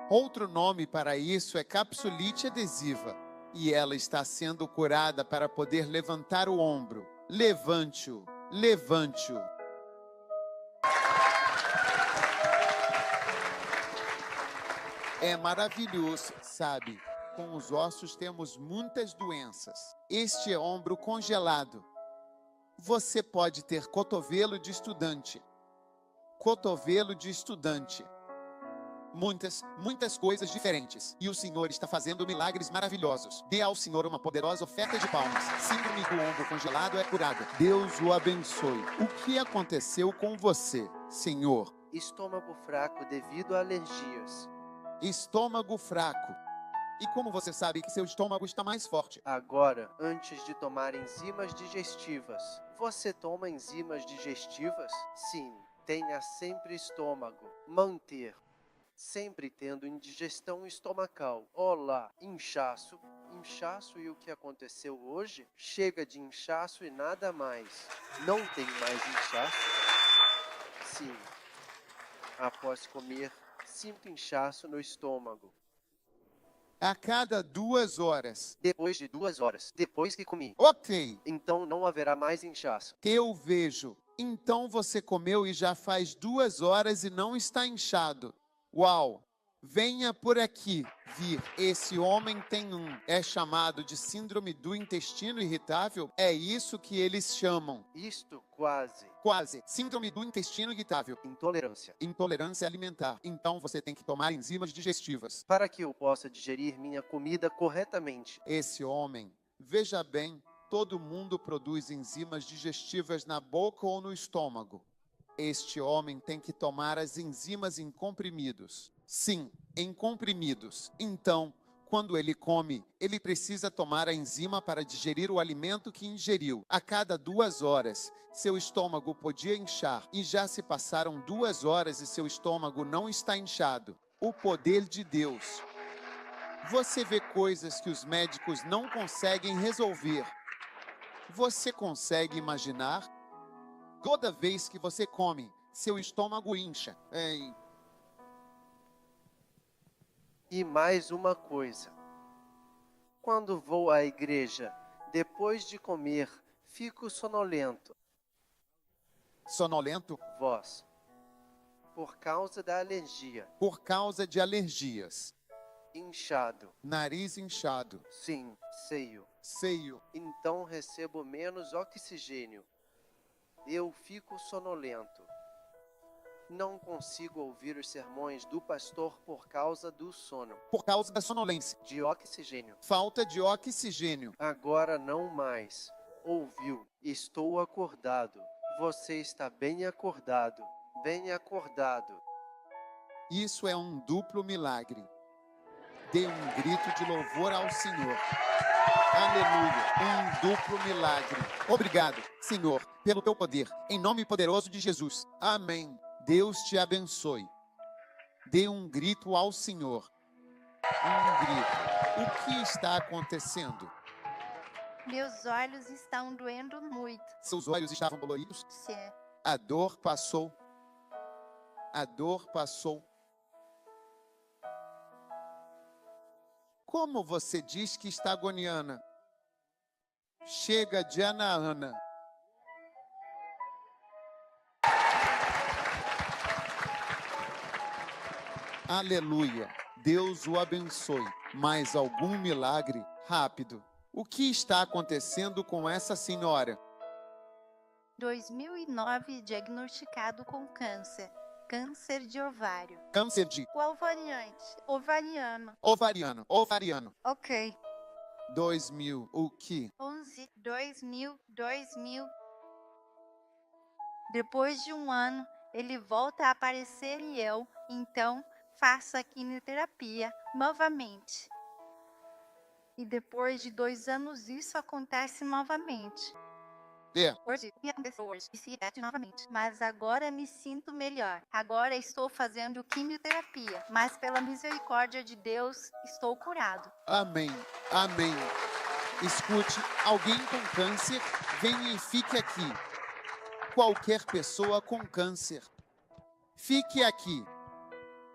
Outro nome para isso é capsulite adesiva. E ela está sendo curada para poder levantar o ombro. Levante-o, levante-o. É maravilhoso, sabe? Com os ossos temos muitas doenças. Este é ombro congelado. Você pode ter cotovelo de estudante. Cotovelo de estudante. Muitas coisas diferentes. E o Senhor está fazendo milagres maravilhosos. Dê ao Senhor uma poderosa oferta de palmas. Síndrome do ombro congelado é curada. Deus o abençoe. O que aconteceu com você, Senhor? Estômago fraco devido a alergias. Estômago fraco. E como você sabe que seu estômago está mais forte? Agora, antes de tomar enzimas digestivas. Você toma enzimas digestivas? Sim. Tenha sempre estômago. Manter. Sempre tendo indigestão estomacal. Olá, inchaço. Inchaço e o que aconteceu hoje? Chega de inchaço e nada mais. Não tem mais inchaço? Sim. Após comer, sinto inchaço no estômago. A cada 2 horas. Depois de 2 horas, depois que comi. Ok. Então não haverá mais inchaço. Eu vejo. Então você comeu e já faz 2 horas e não está inchado. Uau! Venha por aqui, vir. Esse homem tem é chamado de síndrome do intestino irritável? É isso que eles chamam. Isto quase. Quase. Síndrome do intestino irritável. Intolerância. Intolerância alimentar. Então você tem que tomar enzimas digestivas. Para que eu possa digerir minha comida corretamente. Esse homem, veja bem, todo mundo produz enzimas digestivas na boca ou no estômago. Este homem tem que tomar as enzimas em comprimidos. Sim, em comprimidos. Então, quando ele come, ele precisa tomar a enzima para digerir o alimento que ingeriu. A cada 2 horas, seu estômago podia inchar. E já se passaram 2 horas e seu estômago não está inchado. O poder de Deus. Você vê coisas que os médicos não conseguem resolver. Você consegue imaginar? Toda vez que você come, seu estômago incha. E mais uma coisa. Quando vou à igreja, depois de comer, fico sonolento. Sonolento? Voz. Por causa da alergia. Por causa de alergias. Inchado. Nariz inchado. Sim, seio. Seio. Então recebo menos oxigênio. Eu fico sonolento. Não consigo ouvir os sermões do pastor por causa do sono. Por causa da sonolência. De oxigênio. Falta de oxigênio. Agora não mais. Ouviu? Estou acordado. Você está bem acordado. Bem acordado. Isso é um duplo milagre. Dê um grito de louvor ao Senhor. Aleluia. Um duplo milagre. Obrigado, Senhor, pelo teu poder. Em nome poderoso de Jesus. Amém. Deus te abençoe. Dê um grito ao Senhor. Um grito. O que está acontecendo? Meus olhos estão doendo muito. Seus olhos estavam doloridos? Sim. A dor passou. A dor passou. Como você diz que está agoniana? Chega de Ana. Aleluia. Deus o abençoe. Mais algum milagre? Rápido. O que está acontecendo com essa senhora? 2009, diagnosticado com câncer. Câncer de ovário. Câncer de Qual variante? Ovariano. ovariano. Ok. 2000, o que? 11, 2000. Depois de um ano, ele volta a aparecer e eu, então, faço a quimioterapia novamente. E depois de 2 anos, isso acontece novamente. Hoje, me aconteceu hoje, e se repete novamente. Mas agora me sinto melhor. Agora estou fazendo quimioterapia, mas pela misericórdia de Deus, estou curado. Amém, amém. Escute, alguém com câncer, venha e fique aqui. Qualquer pessoa com câncer, fique aqui.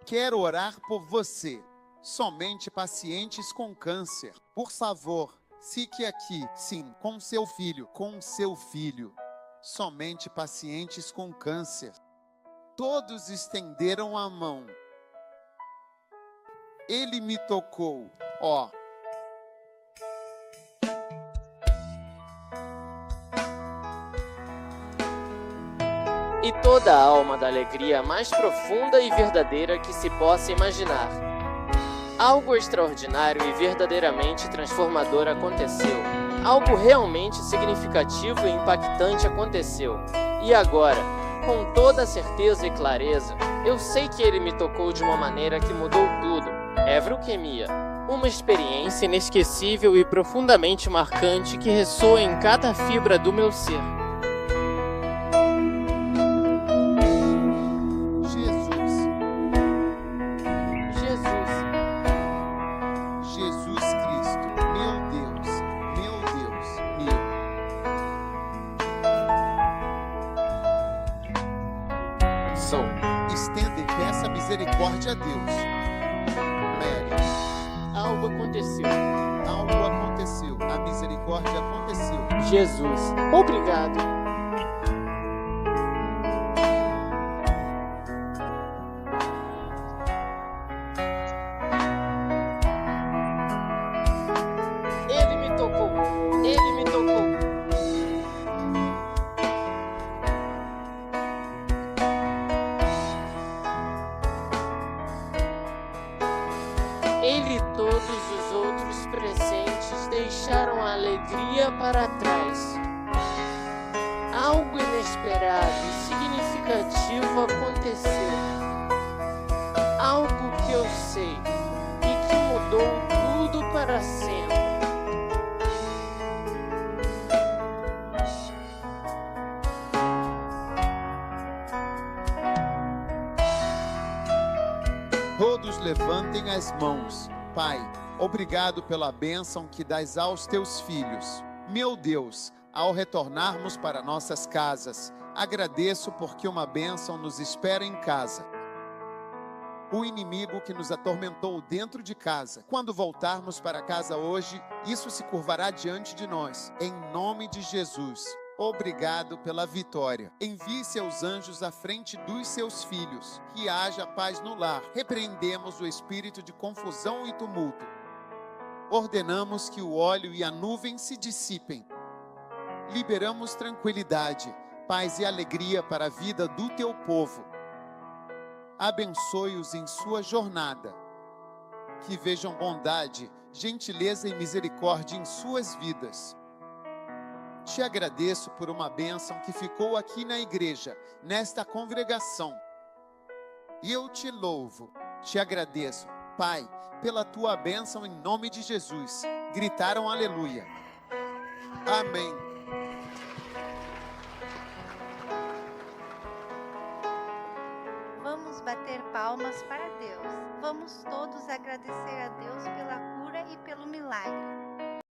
Quero orar por você. Somente pacientes com câncer. Por favor, fique aqui. Sim, com seu filho. Somente pacientes com câncer. Todos estenderam a mão. Ele me tocou. Ó. E toda a alma da alegria mais profunda e verdadeira que se possa imaginar. Algo extraordinário e verdadeiramente transformador aconteceu. Algo realmente significativo e impactante aconteceu. E agora, com toda certeza e clareza, eu sei que ele me tocou de uma maneira que mudou tudo. Evroquemia. Uma experiência inesquecível e profundamente marcante que ressoa em cada fibra do meu ser. Estenda e peça misericórdia a Deus. Mary. Algo aconteceu. A misericórdia aconteceu. Jesus, obrigado. Ele me tocou. Ele e todos os outros presentes deixaram a alegria para trás. Algo inesperado e significativo aconteceu. Algo que eu sei e que mudou tudo para sempre. Todos levantem as mãos. Pai, obrigado pela bênção que dás aos teus filhos. Meu Deus, ao retornarmos para nossas casas, agradeço porque uma bênção nos espera em casa. O inimigo que nos atormentou dentro de casa, quando voltarmos para casa hoje, isso se curvará diante de nós. Em nome de Jesus. Obrigado pela vitória. Envie seus anjos à frente dos seus filhos. Que haja paz no lar. Repreendemos o espírito de confusão e tumulto. Ordenamos que o óleo e a nuvem se dissipem. Liberamos tranquilidade, paz e alegria para a vida do teu povo. Abençoe-os em sua jornada. Que vejam bondade, gentileza e misericórdia em suas vidas. Te agradeço por uma bênção que ficou aqui na igreja, nesta congregação. E eu te louvo, te agradeço, Pai, pela tua bênção em nome de Jesus. Gritaram aleluia. Amém. Vamos bater palmas para Deus. Vamos todos agradecer a Deus pela cura e pelo milagre.